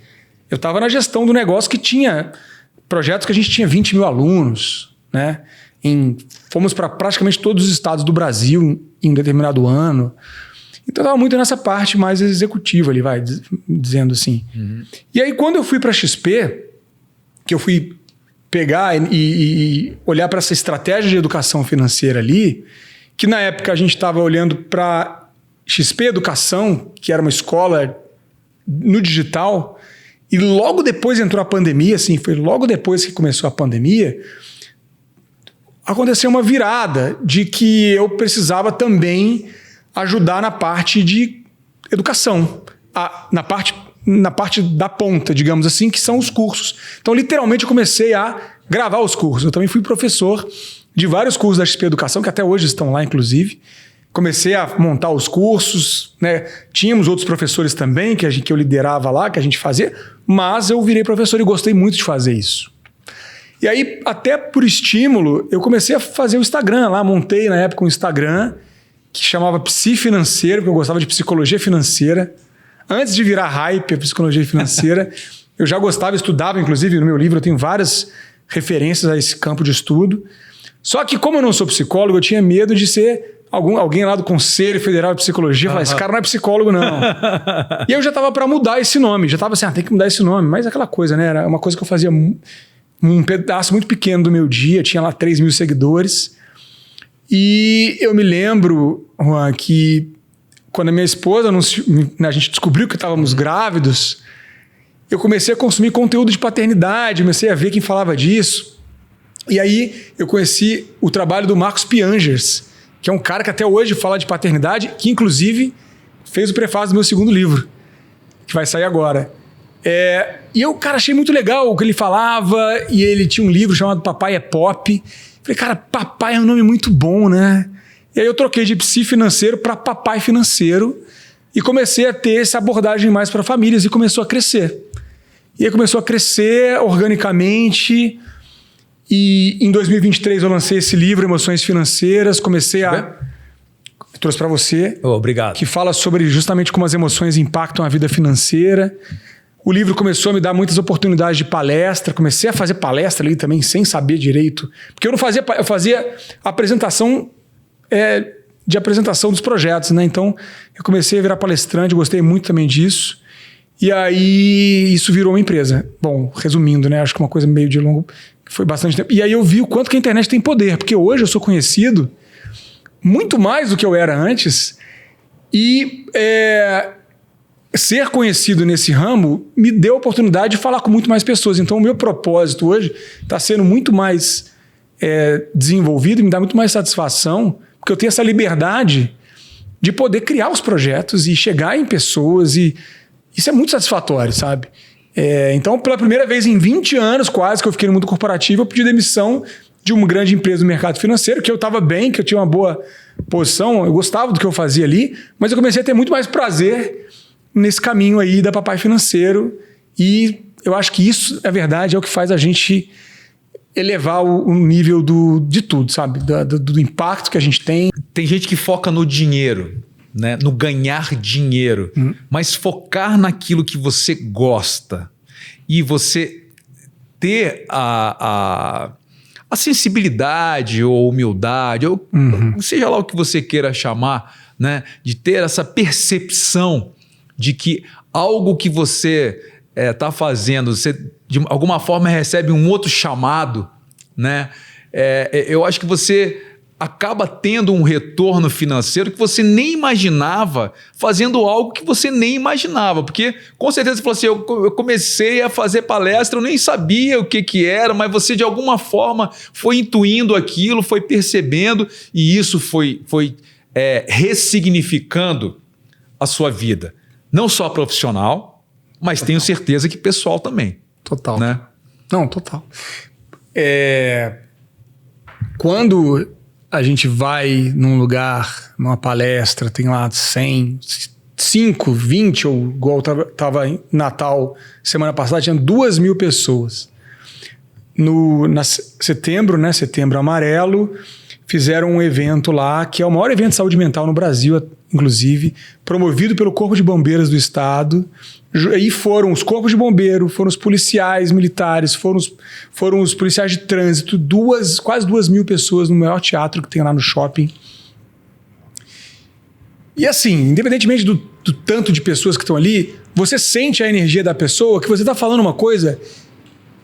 Eu estava na gestão do negócio que tinha projetos que a gente tinha 20 mil alunos, né? Fomos para praticamente todos os estados do Brasil em um determinado ano. Então eu estava muito nessa parte mais executiva ali, dizendo assim. Uhum. E aí quando eu fui para a XP, que eu fui pegar e olhar para essa estratégia de educação financeira ali, que na época a gente estava olhando para XP Educação, que era uma escola no digital, e logo depois entrou a pandemia, assim, foi logo depois que começou a pandemia, aconteceu uma virada de que eu precisava também ajudar na parte de educação, na parte da ponta, digamos assim, que são os cursos. Então, literalmente, eu comecei a gravar os cursos. Eu também fui professor de vários cursos da XP Educação, que até hoje estão lá, inclusive. Comecei a montar os cursos, né? Tínhamos outros professores também, que eu liderava lá, que a gente fazia, mas eu virei professor e gostei muito de fazer isso. E aí, até por estímulo, eu comecei a fazer o Instagram lá, montei na época um Instagram que chamava Psi Financeiro, porque eu gostava de psicologia financeira. Antes de virar hype, a psicologia financeira, eu já gostava, estudava, inclusive no meu livro eu tenho várias referências a esse campo de estudo. Só que como eu não sou psicólogo, eu tinha medo de ser alguém lá do Conselho Federal de Psicologia, falar, esse cara não é psicólogo não. E eu já estava para mudar esse nome, já estava assim, tem que mudar esse nome, mas aquela coisa, né? Era uma coisa que eu fazia um pedaço muito pequeno do meu dia, tinha lá 3 mil seguidores. E eu me lembro, Juan, que quando a minha esposa, a gente descobriu que estávamos grávidos, eu comecei a consumir conteúdo de paternidade, comecei a ver quem falava disso. E aí eu conheci o trabalho do Marcos Piangers, que é um cara que até hoje fala de paternidade, que inclusive fez o prefácio do meu segundo livro, que vai sair agora. E eu, cara, achei muito legal o que ele falava, e ele tinha um livro chamado Papai é Pop. Falei, cara, papai é um nome muito bom, né? E aí eu troquei de Psi Financeiro para Papai Financeiro e comecei a ter essa abordagem mais para famílias e começou a crescer. E aí começou a crescer organicamente e em 2023 eu lancei esse livro, Emoções Financeiras, trouxe para você. Obrigado. Que fala sobre justamente como as emoções impactam a vida financeira. O livro começou a me dar muitas oportunidades de palestra. Comecei a fazer palestra ali também sem saber direito. Porque eu fazia apresentação de apresentação dos projetos, né? Então eu comecei a virar palestrante, gostei muito também disso. E aí isso virou uma empresa. Bom, resumindo, né? Acho que uma coisa meio de longo, foi bastante tempo. E aí eu vi o quanto que a internet tem poder, porque hoje eu sou conhecido muito mais do que eu era antes. E ser conhecido nesse ramo me deu a oportunidade de falar com muito mais pessoas. Então, o meu propósito hoje está sendo muito mais desenvolvido e me dá muito mais satisfação, porque eu tenho essa liberdade de poder criar os projetos e chegar em pessoas, e isso é muito satisfatório, sabe? Então, pela primeira vez em 20 anos quase que eu fiquei no mundo corporativo, eu pedi demissão de uma grande empresa do mercado financeiro, que eu estava bem, que eu tinha uma boa posição, eu gostava do que eu fazia ali, mas eu comecei a ter muito mais prazer nesse caminho aí da Papai Financeiro, e eu acho que isso, é verdade, é o que faz a gente elevar o nível de tudo, sabe? Do impacto que a gente tem. Tem gente que foca no dinheiro, né? No ganhar dinheiro, mas focar naquilo que você gosta e você ter a a sensibilidade ou humildade, ou seja lá o que você queira chamar, né? De ter essa percepção de que algo que você está fazendo, você de alguma forma recebe um outro chamado, né? Eu acho que você acaba tendo um retorno financeiro que você nem imaginava, fazendo algo que você nem imaginava. Porque, com certeza, você falou assim, eu comecei a fazer palestra, eu nem sabia o que era, mas você, de alguma forma, foi intuindo aquilo, foi percebendo, e isso foi ressignificando a sua vida. Não só profissional, mas tenho certeza que pessoal também. Total. Né? Não, total. Quando a gente vai num lugar, numa palestra, tem lá 100, 5, 20, ou igual estava em Natal semana passada, tinha 2.000 pessoas. Setembro, né? Setembro Amarelo, fizeram um evento lá, que é o maior evento de saúde mental no Brasil, inclusive, promovido pelo Corpo de Bombeiros do Estado. E foram os corpos de bombeiro, foram os policiais militares, foram os policiais de trânsito, quase 2.000 pessoas no maior teatro que tem lá no shopping. E assim, independentemente do tanto de pessoas que estão ali, você sente a energia da pessoa, que você está falando uma coisa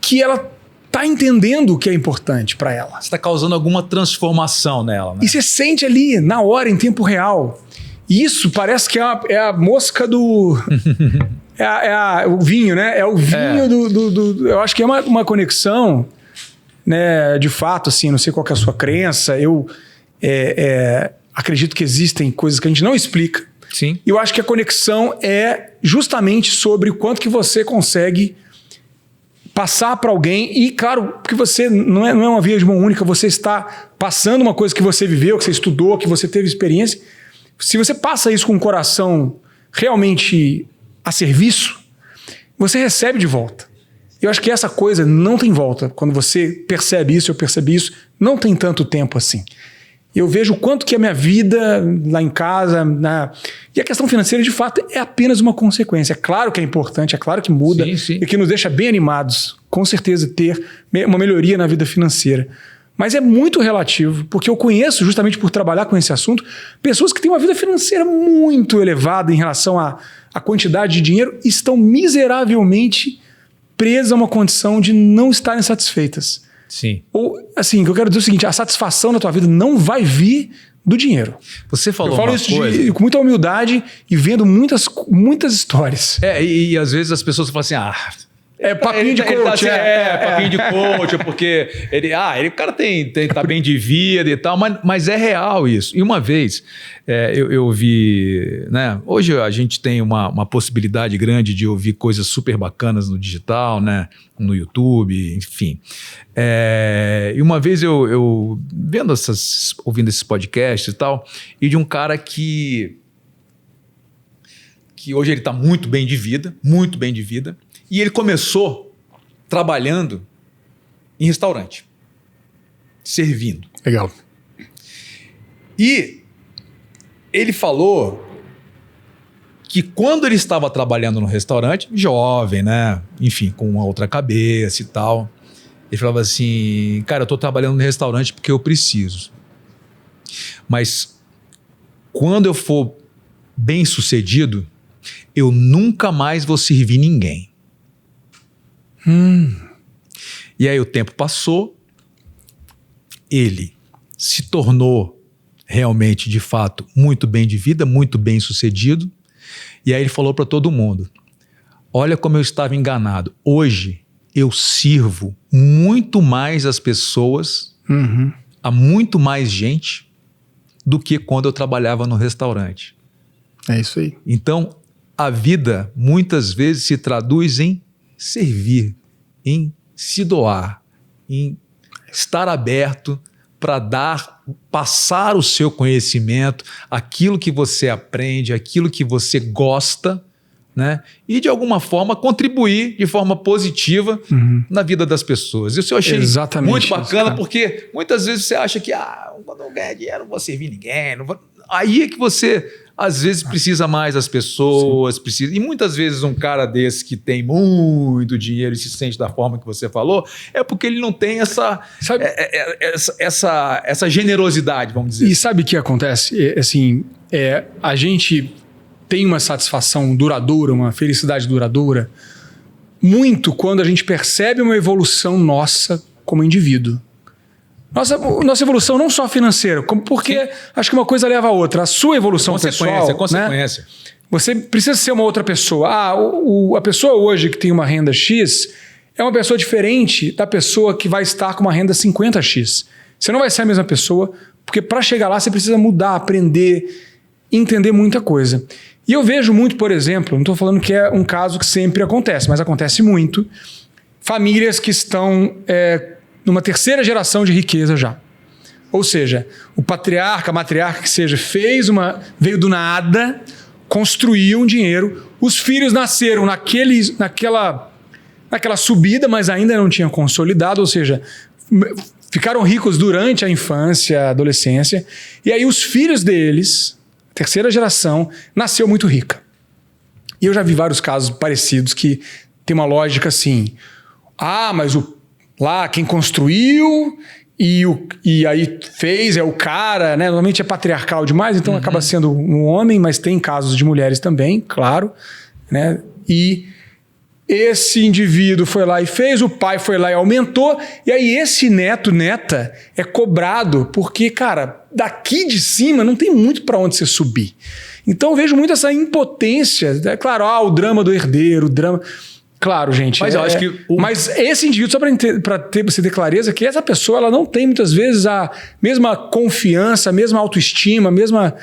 que ela está entendendo o que é importante para ela. Você está causando alguma transformação nela, né? E você sente ali, na hora, em tempo real. E isso parece que é a mosca do... o vinho, né? É o vinho do... Eu acho que é uma conexão, né? De fato, assim, não sei qual que é a sua crença. Eu acredito que existem coisas que a gente não explica. Sim. E eu acho que a conexão é justamente sobre o quanto que você consegue passar para alguém. E, claro, porque você não é uma via de mão única, você está passando uma coisa que você viveu, que você estudou, que você teve experiência. Se você passa isso com o coração realmente a serviço, você recebe de volta. Eu acho que essa coisa não tem volta. Quando você percebe isso, eu percebi isso, não tem tanto tempo assim. Eu vejo o quanto que a minha vida lá em casa... E a questão financeira, de fato, é apenas uma consequência. É claro que é importante, é claro que muda, sim. E que nos deixa bem animados, com certeza, ter uma melhoria na vida financeira. Mas é muito relativo, porque eu conheço, justamente por trabalhar com esse assunto, pessoas que têm uma vida financeira muito elevada em relação à quantidade de dinheiro e estão miseravelmente presas a uma condição de não estarem satisfeitas. Sim. Ou, assim, o que eu quero dizer é o seguinte, a satisfação da tua vida não vai vir do dinheiro. Você falou eu falo uma isso coisa... com muita humildade e vendo muitas histórias. E às vezes as pessoas falam assim, papinho de coach. Papinho de coach, porque o cara tá bem de vida e tal, mas é real isso. E uma vez eu vi, né? Hoje a gente tem uma possibilidade grande de ouvir coisas super bacanas no digital, né? No YouTube, enfim. E uma vez eu ouvindo esses podcasts e tal, e de um cara que hoje ele está muito bem de vida, e ele começou trabalhando em restaurante, servindo. Legal. E ele falou que quando ele estava trabalhando no restaurante, jovem, né? Enfim, com uma outra cabeça e tal, ele falava assim, cara, eu estou trabalhando no restaurante porque eu preciso. Mas quando eu for bem sucedido, eu nunca mais vou servir ninguém. E aí o tempo passou, ele se tornou realmente, de fato, muito bem de vida, muito bem sucedido. E aí ele falou para todo mundo, olha como eu estava enganado. Hoje eu sirvo muito mais as pessoas, a muito mais gente, do que quando eu trabalhava no restaurante. É isso aí. Então, a vida muitas vezes se traduz em servir, em se doar, em estar aberto para passar o seu conhecimento, aquilo que você aprende, aquilo que você gosta, né? E de alguma forma contribuir de forma positiva na vida das pessoas. Isso eu achei muito bacana, porque muitas vezes você acha que quando eu ganhar dinheiro não vou servir ninguém. aí é que você, às vezes, precisa mais das pessoas, precisa. E muitas vezes um cara desse que tem muito dinheiro e se sente da forma que você falou, é porque ele não tem essa generosidade, vamos dizer. E sabe o que acontece? Assim, a gente tem uma satisfação duradoura, uma felicidade duradoura, muito quando a gente percebe uma evolução nossa como indivíduo. Nossa evolução não só financeira, como porque acho que uma coisa leva a outra. A sua evolução pessoal... Consequência. Né? Você precisa ser uma outra pessoa. A pessoa hoje que tem uma renda X é uma pessoa diferente da pessoa que vai estar com uma renda 50X. Você não vai ser a mesma pessoa, porque para chegar lá você precisa mudar, aprender, entender muita coisa. E eu vejo muito, por exemplo, não estou falando que é um caso que sempre acontece, mas acontece muito, famílias que estão numa terceira geração de riqueza já. Ou seja, o patriarca, a matriarca que seja, veio do nada, construiu um dinheiro, os filhos nasceram naquela subida, mas ainda não tinham consolidado, ou seja, ficaram ricos durante a infância, a adolescência, e aí os filhos deles, terceira geração, nasceu muito rica. E eu já vi vários casos parecidos que tem uma lógica assim, mas lá quem construiu e aí fez é o cara, né? Normalmente é patriarcal demais, então acaba sendo um homem, mas tem casos de mulheres também, claro, né? E esse indivíduo foi lá e fez, o pai foi lá e aumentou, e aí esse neto, neta, é cobrado, porque, cara, daqui de cima não tem muito para onde você subir. Então eu vejo muito essa impotência, é claro, o drama do herdeiro, o drama... Claro, gente. Mas eu acho que... Mas esse indivíduo, só para você ter clareza, que essa pessoa ela não tem muitas vezes a mesma confiança, a mesma autoestima, a mesma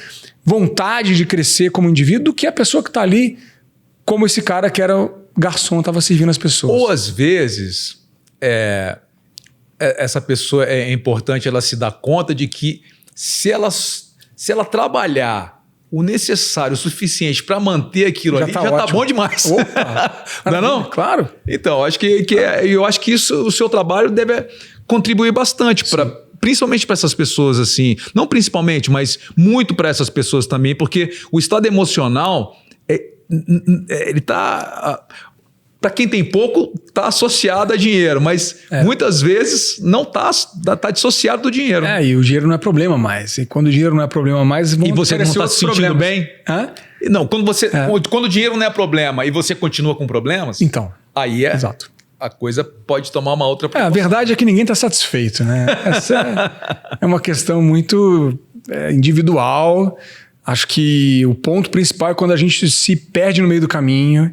vontade de crescer como indivíduo do que a pessoa que está ali, como esse cara que era garçom, estava servindo as pessoas. Ou às vezes, essa pessoa é importante ela se dar conta de que se ela trabalhar o necessário, o suficiente para manter aquilo já ali, já tá bom demais. Opa! Não é não? Claro. Então, eu acho que isso, o seu trabalho deve contribuir bastante principalmente para essas pessoas assim, não principalmente, mas muito para essas pessoas também, porque o estado emocional ele tá, para quem tem pouco, tá associado a dinheiro, mas muitas vezes não tá dissociado do dinheiro. E o dinheiro não é problema mais. E quando o dinheiro não é problema mais, e você não está se sentindo bem? Não, quando o dinheiro não é problema e você continua com problemas, então, aí exato. A coisa pode tomar uma outra proporção. A verdade é que ninguém está satisfeito, né? Essa é uma questão muito individual. Acho que o ponto principal é quando a gente se perde no meio do caminho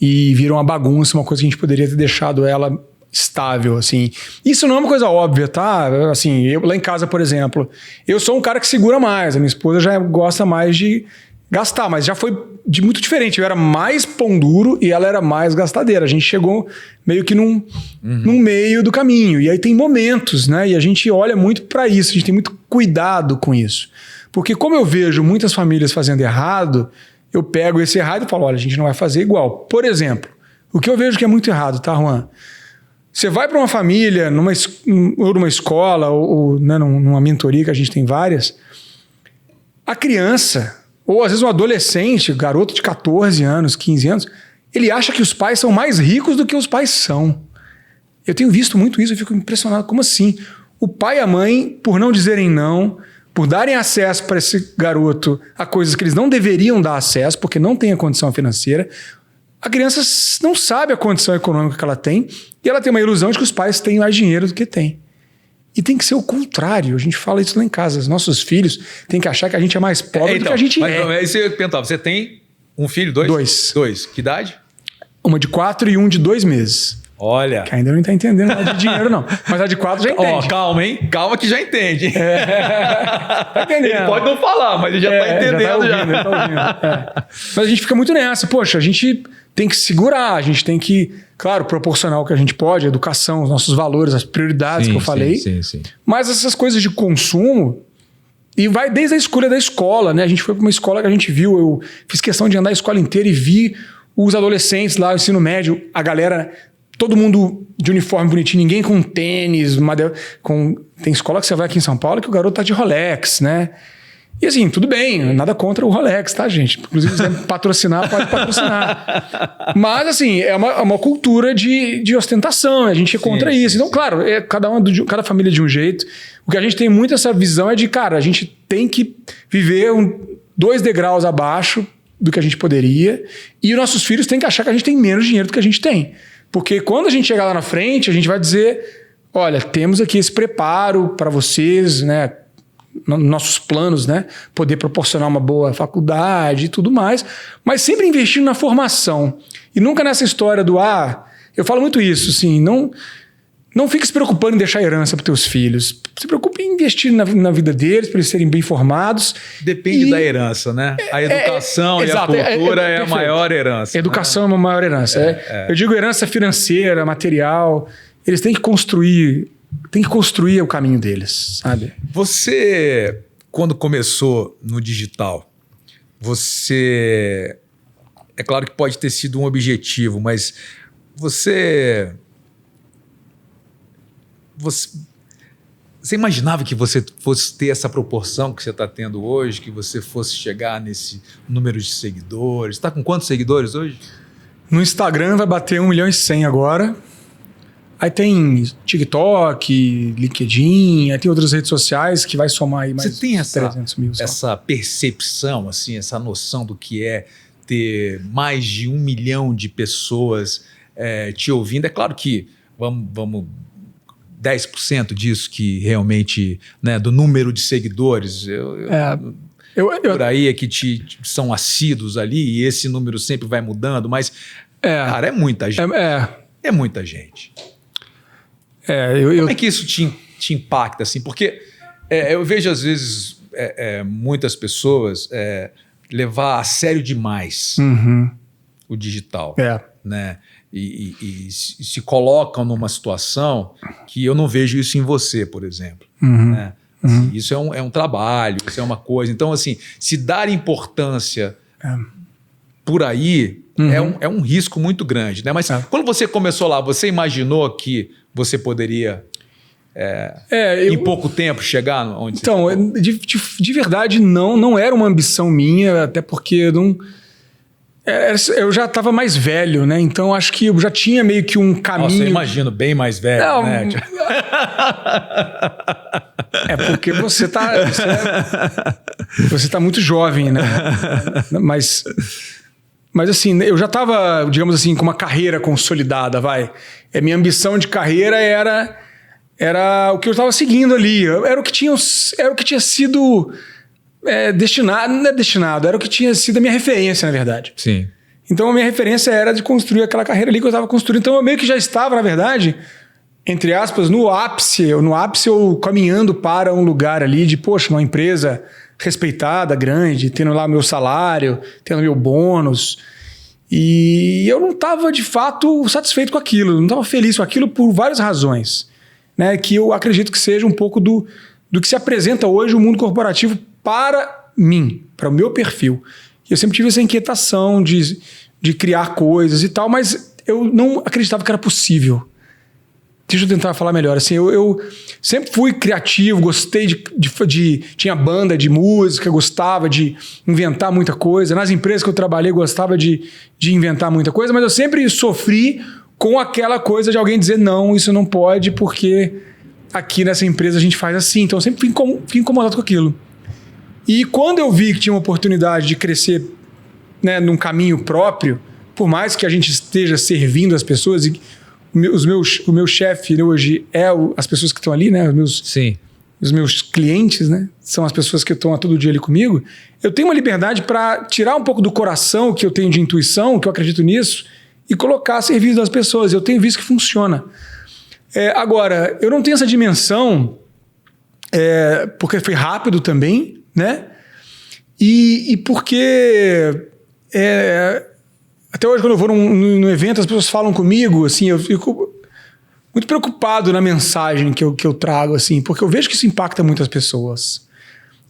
e vira uma bagunça, uma coisa que a gente poderia ter deixado ela estável, assim. Isso não é uma coisa óbvia, tá? Assim, eu lá em casa, por exemplo, eu sou um cara que segura mais, a minha esposa já gosta mais de gastar, mas já foi muito diferente. Eu era mais pão duro e ela era mais gastadeira. A gente chegou meio que num meio do caminho. E aí tem momentos, né? E a gente olha muito para isso, a gente tem muito cuidado com isso. Porque como eu vejo muitas famílias fazendo errado, eu pego esse errado e falo, olha, a gente não vai fazer igual. Por exemplo, o que eu vejo que é muito errado, tá, Juan? Você vai para uma família, ou numa escola, ou né, numa mentoria, que a gente tem várias, a criança, ou às vezes um adolescente, garoto de 14 anos, 15 anos, ele acha que os pais são mais ricos do que os pais são. Eu tenho visto muito isso, eu fico impressionado. Como assim? O pai e a mãe, por não dizerem não, por darem acesso para esse garoto a coisas que eles não deveriam dar acesso, porque não tem a condição financeira, a criança não sabe a condição econômica que ela tem e ela tem uma ilusão de que os pais têm mais dinheiro do que têm. E tem que ser o contrário. A gente fala isso lá em casa. Os nossos filhos têm que achar que a gente é mais pobre do que a gente é. Isso eu ia perguntar. Você tem um filho, dois? Dois. Que idade? Uma de 4 e um de 2 meses. Olha. Que ainda não está entendendo nada de dinheiro, não. Mas a de 4 já entende. Calma, hein? Calma que já entende. Tá entendendo. Ele pode não falar, mas ele já está entendendo. Já tá ouvindo. Mas a gente fica muito nessa. Poxa, a gente tem que segurar, a gente tem que, claro, proporcionar o que a gente pode, a educação, os nossos valores, as prioridades que eu falei. Sim. Mas essas coisas de consumo, e vai desde a escolha da escola, né? A gente foi para uma escola que a gente viu, eu fiz questão de andar a escola inteira e vi os adolescentes lá, o ensino médio, a galera, todo mundo de uniforme bonitinho, ninguém com tênis, tem escola que você vai aqui em São Paulo que o garoto tá de Rolex, né? E assim, tudo bem, nada contra o Rolex, tá, gente? Inclusive, se quiser patrocinar, pode patrocinar. Mas, assim, é uma cultura de ostentação, a gente é contra isso. Então, claro, cada família de um jeito. O que a gente tem muito essa visão é de, cara, a gente tem que viver 2 degraus abaixo do que a gente poderia, e os nossos filhos têm que achar que a gente tem menos dinheiro do que a gente tem. Porque quando a gente chegar lá na frente, a gente vai dizer, olha, temos aqui esse preparo para vocês, né? Nossos planos, né? Poder proporcionar uma boa faculdade e tudo mais, mas sempre investindo na formação. E nunca nessa história do, eu falo muito isso, assim, não fique se preocupando em deixar herança para os teus filhos. Se preocupe em investir na vida deles, para eles serem bem formados. Depende da herança, né? A educação e a cultura é a maior herança. Educação é uma maior herança. Eu digo herança financeira, material. Eles têm que construir o caminho deles, sabe? Você, quando começou no digital, é claro que pode ter sido um objetivo, mas você imaginava que você fosse ter essa proporção que você está tendo hoje, que você fosse chegar nesse número de seguidores? Está com quantos seguidores hoje? No Instagram vai bater 1.100.000 agora. Aí tem TikTok, LinkedIn, aí tem outras redes sociais que vai somar aí mais 300 mil. Essa percepção, assim, essa noção do que é ter mais de 1 milhão de pessoas te ouvindo? É claro que vamos 10% disso que realmente, né, do número de seguidores, por aí é que são assíduos ali e esse número sempre vai mudando, mas, cara, é muita gente. É muita gente. Como é que isso te impacta, assim? Porque eu vejo, às vezes, muitas pessoas levar a sério demais o digital, né? E se colocam numa situação que eu não vejo isso em você, por exemplo. Né? Assim, isso é um trabalho, isso é uma coisa. Então, assim, se dar importância por aí é um risco muito grande, né? Mas quando você começou lá, você imaginou que você poderia, em pouco tempo, chegar onde você chegou? Então, de verdade, não era uma ambição minha, até porque eu já estava mais velho, né? Então, acho que eu já tinha meio que um caminho... Nossa, eu imagino, bem mais velho, né? Porque você tá muito jovem, né? Mas assim, eu já estava, digamos assim, com uma carreira consolidada, vai. Minha ambição de carreira era o que eu estava seguindo ali. Era o que tinha sido destinado, não é destinado, era o que tinha sido a minha referência, na verdade. Sim. Então a minha referência era de construir aquela carreira ali que eu estava construindo. Então eu meio que já estava, na verdade, entre aspas, no ápice ou caminhando para um lugar ali de, poxa, uma empresa respeitada, grande, tendo lá meu salário, tendo meu bônus. E eu não estava, de fato, satisfeito com aquilo, não estava feliz com aquilo por várias razões, né? Que eu acredito que seja um pouco do que se apresenta hoje o mundo corporativo para mim, para o meu perfil. Eu sempre tive essa inquietação de criar coisas e tal, mas eu não acreditava que era possível. Deixa eu tentar falar melhor. Assim, eu sempre fui criativo, gostei tinha banda de música, gostava de inventar muita coisa. Nas empresas que eu trabalhei, gostava de inventar muita coisa, mas eu sempre sofri com aquela coisa de alguém dizer não, isso não pode, porque aqui nessa empresa a gente faz assim. Então eu sempre fui incomodado com aquilo. E quando eu vi que tinha uma oportunidade de crescer, né, num caminho próprio, por mais que a gente esteja servindo as pessoas, e o meu chefe hoje as pessoas que estão ali, né? Os meus clientes, né? São as pessoas que estão todo dia ali comigo. Eu tenho uma liberdade para tirar um pouco do coração que eu tenho de intuição, que eu acredito nisso, e colocar a serviço das pessoas. Eu tenho visto que funciona. Agora, eu não tenho essa dimensão, porque foi rápido também, né? E porque... até hoje, quando eu vou num evento, as pessoas falam comigo, assim, eu fico muito preocupado na mensagem que eu trago, assim, porque eu vejo que isso impacta muitas pessoas.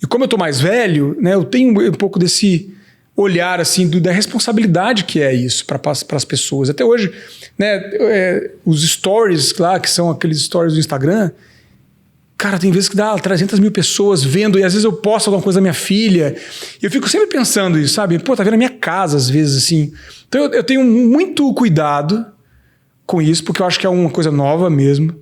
E como eu tô mais velho, né, eu tenho um pouco desse olhar, assim, da responsabilidade que é isso para as pessoas. Até hoje, né, os stories lá, que são aqueles stories do Instagram, Cara, tem vezes que dá 300 mil pessoas vendo, e às vezes eu posto alguma coisa da minha filha. E eu fico sempre pensando isso, sabe? Pô, tá vendo a minha casa, às vezes, assim. Então eu tenho muito cuidado com isso, porque eu acho que é uma coisa nova mesmo.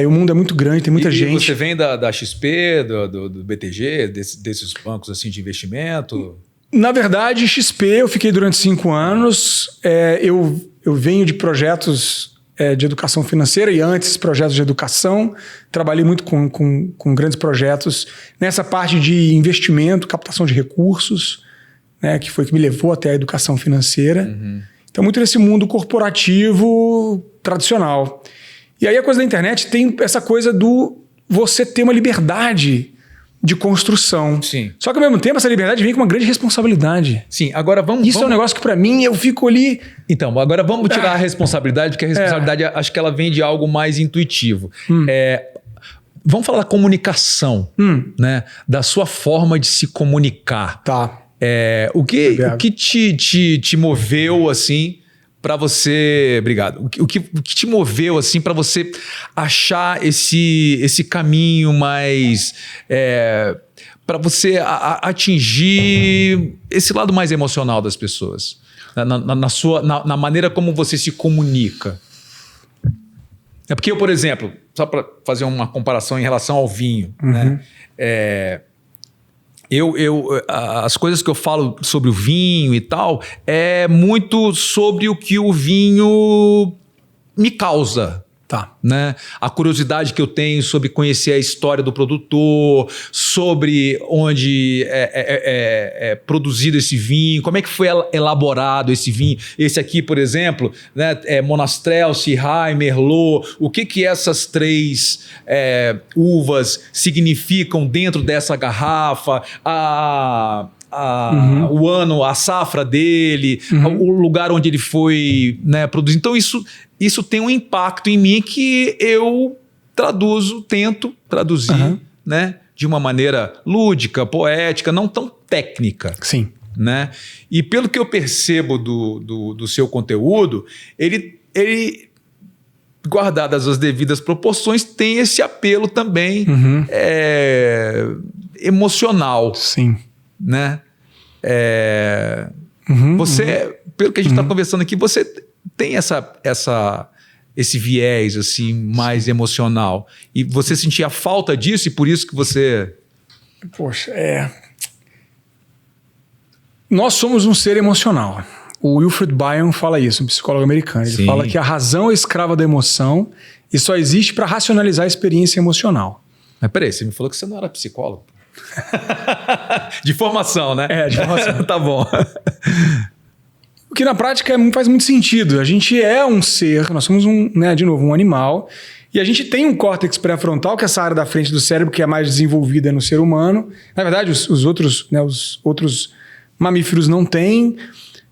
O mundo é muito grande, tem muita gente. Você vem da XP, do BTG, desses bancos assim de investimento? Na verdade, XP eu fiquei durante 5 anos. Eu venho de projetos de educação financeira e antes projetos de educação. Trabalhei muito com grandes projetos nessa parte de investimento, captação de recursos, né, que foi que me levou até a educação financeira. Uhum. Então, muito nesse mundo corporativo tradicional. E aí a coisa da internet tem essa coisa do você ter uma liberdade de construção. Sim. Só que ao mesmo tempo essa liberdade vem com uma grande responsabilidade. Sim, agora Isso é um negócio que para mim eu fico ali... Então, agora vamos tirar a responsabilidade, porque a responsabilidade acho que ela vem de algo mais intuitivo. Vamos falar da comunicação, né? Da sua forma de se comunicar. Tá. O que te moveu assim para você... Obrigado. O que te moveu assim para você achar esse caminho mais... para você atingir esse lado mais emocional das pessoas? Na maneira como você se comunica. É porque eu, por exemplo, só para fazer uma comparação em relação ao vinho, né? As coisas que eu falo sobre o vinho e tal é muito sobre o que o vinho me causa. Tá. Né? A curiosidade que eu tenho sobre conhecer a história do produtor, sobre onde é produzido esse vinho, como é que foi elaborado esse vinho. Esse aqui, por exemplo, né, Monastrell, Syrah e Merlot. O que essas 3 uvas significam dentro dessa garrafa, o ano, a safra dele, o lugar onde ele foi, né, produzido. Então isso tem um impacto em mim que eu tento traduzir, né, de uma maneira lúdica, poética, não tão técnica. Sim. Né? E pelo que eu percebo do seu conteúdo, ele guardadas as devidas proporções, tem esse apelo também emocional. Sim. Né? Pelo que a gente está conversando aqui, você tem esse viés assim, mais emocional. E você sentia falta disso e por isso que você... Poxa, Nós somos um ser emocional. O Wilfred Bion fala isso, um psicólogo americano. Ele fala que a razão é escrava da emoção e só existe para racionalizar a experiência emocional. Mas peraí, você me falou que você não era psicólogo. De formação, né? De formação. Tá bom. O que na prática faz muito sentido. A gente é um ser, nós somos um animal, e a gente tem um córtex pré-frontal, que é essa área da frente do cérebro que é mais desenvolvida no ser humano. Na verdade, os outros mamíferos não têm.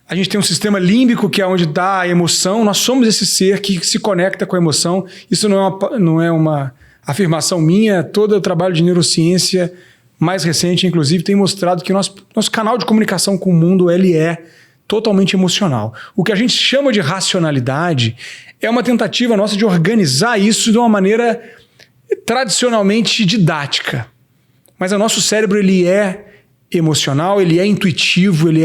A gente tem um sistema límbico, que é onde dá a emoção. Nós somos esse ser que se conecta com a emoção. Isso não é uma afirmação minha. Todo o trabalho de neurociência mais recente, inclusive, tem mostrado que nosso canal de comunicação com o mundo ele é totalmente emocional. O que a gente chama de racionalidade é uma tentativa nossa de organizar isso de uma maneira tradicionalmente didática. Mas o nosso cérebro ele é emocional, ele é intuitivo, ele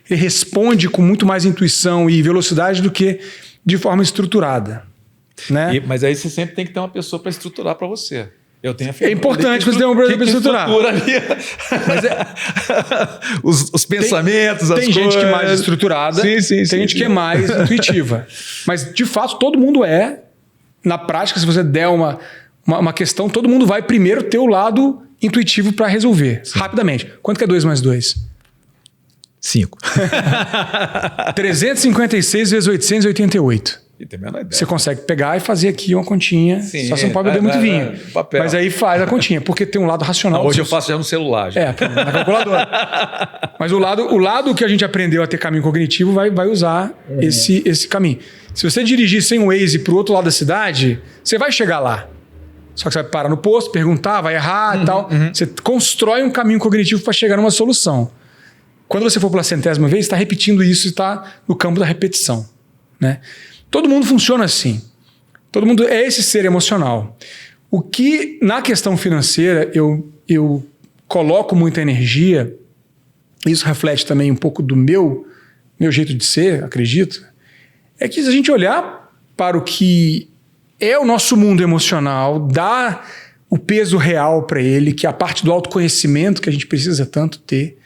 responde com muito mais intuição e velocidade do que de forma estruturada. Né? Mas aí você sempre tem que ter uma pessoa para estruturar para você. Eu tenho É importante você ter uma pessoa para estruturar. Mas os pensamentos, as coisas. Tem gente que é mais estruturada, tem gente que é mais intuitiva. Mas, de fato, todo mundo na prática, se você der uma questão, todo mundo vai primeiro ter o lado intuitivo para resolver, rapidamente. Quanto que é 2 mais 2? 5. 356 vezes 888. Você consegue pegar e fazer aqui uma continha. Sim, só você não pode beber muito vinho. Mas aí faz a continha, porque tem um lado racional. Hoje eu faço já no celular. Na calculadora. Mas o lado que a gente aprendeu a ter caminho cognitivo vai usar esse caminho. Se você dirigir sem o Waze para o outro lado da cidade, você vai chegar lá. Só que você vai parar no posto, perguntar, vai errar e tal. Você constrói um caminho cognitivo para chegar numa solução. Quando você for pela 100ª vez, você está repetindo isso e está no campo da repetição. Né? Todo mundo funciona assim. Todo mundo é esse ser emocional. O que, na questão financeira, eu coloco muita energia, isso reflete também um pouco do meu jeito de ser, acredito, é que se a gente olhar para o que é o nosso mundo emocional, dá o peso real para ele, que é a parte do autoconhecimento que a gente precisa tanto ter,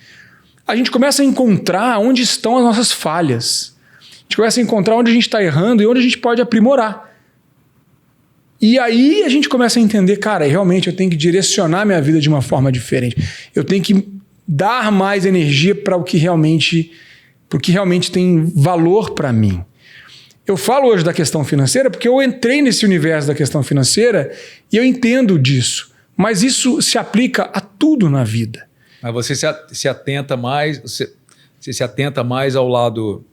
a gente começa a encontrar onde estão as nossas falhas. A gente começa a encontrar onde a gente está errando e onde a gente pode aprimorar. E aí a gente começa a entender, cara, realmente eu tenho que direcionar minha vida de uma forma diferente. Eu tenho que dar mais energia para o que realmente tem valor para mim. Eu falo hoje da questão financeira porque eu entrei nesse universo da questão financeira e eu entendo disso. Mas isso se aplica a tudo na vida. Mas você se atenta mais, você se atenta mais ao lado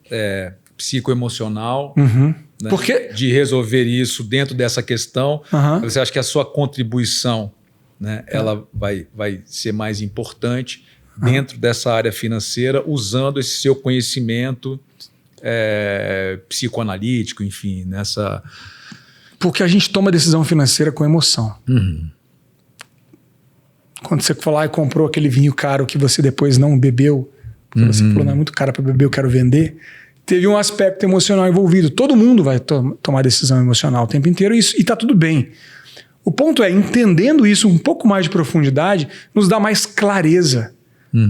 psicoemocional, né? Porque... de resolver isso dentro dessa questão. Você acha que a sua contribuição, né, ela vai ser mais importante dentro dessa área financeira, usando esse seu conhecimento psicoanalítico, enfim, nessa... Porque a gente toma decisão financeira com emoção. Quando você foi lá e comprou aquele vinho caro que você depois não bebeu, porque você falou, não é muito caro para beber, eu quero vender, teve um aspecto emocional envolvido. Todo mundo vai tomar decisão emocional o tempo inteiro e está tudo bem. O ponto é, entendendo isso um pouco mais de profundidade, nos dá mais clareza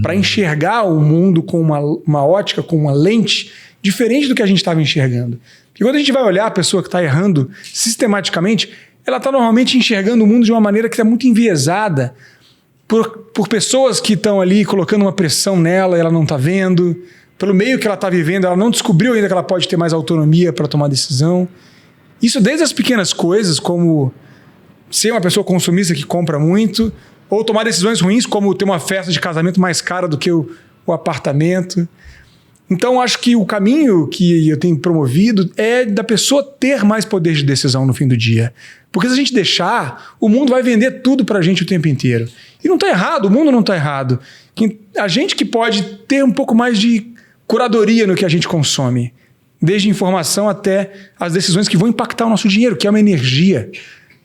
para enxergar o mundo com uma ótica, com uma lente diferente do que a gente estava enxergando. Porque quando a gente vai olhar a pessoa que está errando sistematicamente, ela está normalmente enxergando o mundo de uma maneira que está muito enviesada por pessoas que estão ali colocando uma pressão nela e ela não está vendo, pelo meio que ela está vivendo, ela não descobriu ainda que ela pode ter mais autonomia para tomar decisão. Isso desde as pequenas coisas, como ser uma pessoa consumista que compra muito, ou tomar decisões ruins, como ter uma festa de casamento mais cara do que o apartamento. Então, acho que o caminho que eu tenho promovido é da pessoa ter mais poder de decisão no fim do dia. Porque se a gente deixar, o mundo vai vender tudo pra gente o tempo inteiro. E não está errado, o mundo não está errado. A gente que pode ter um pouco mais de curadoria no que a gente consome, desde informação até as decisões que vão impactar o nosso dinheiro, que é uma energia.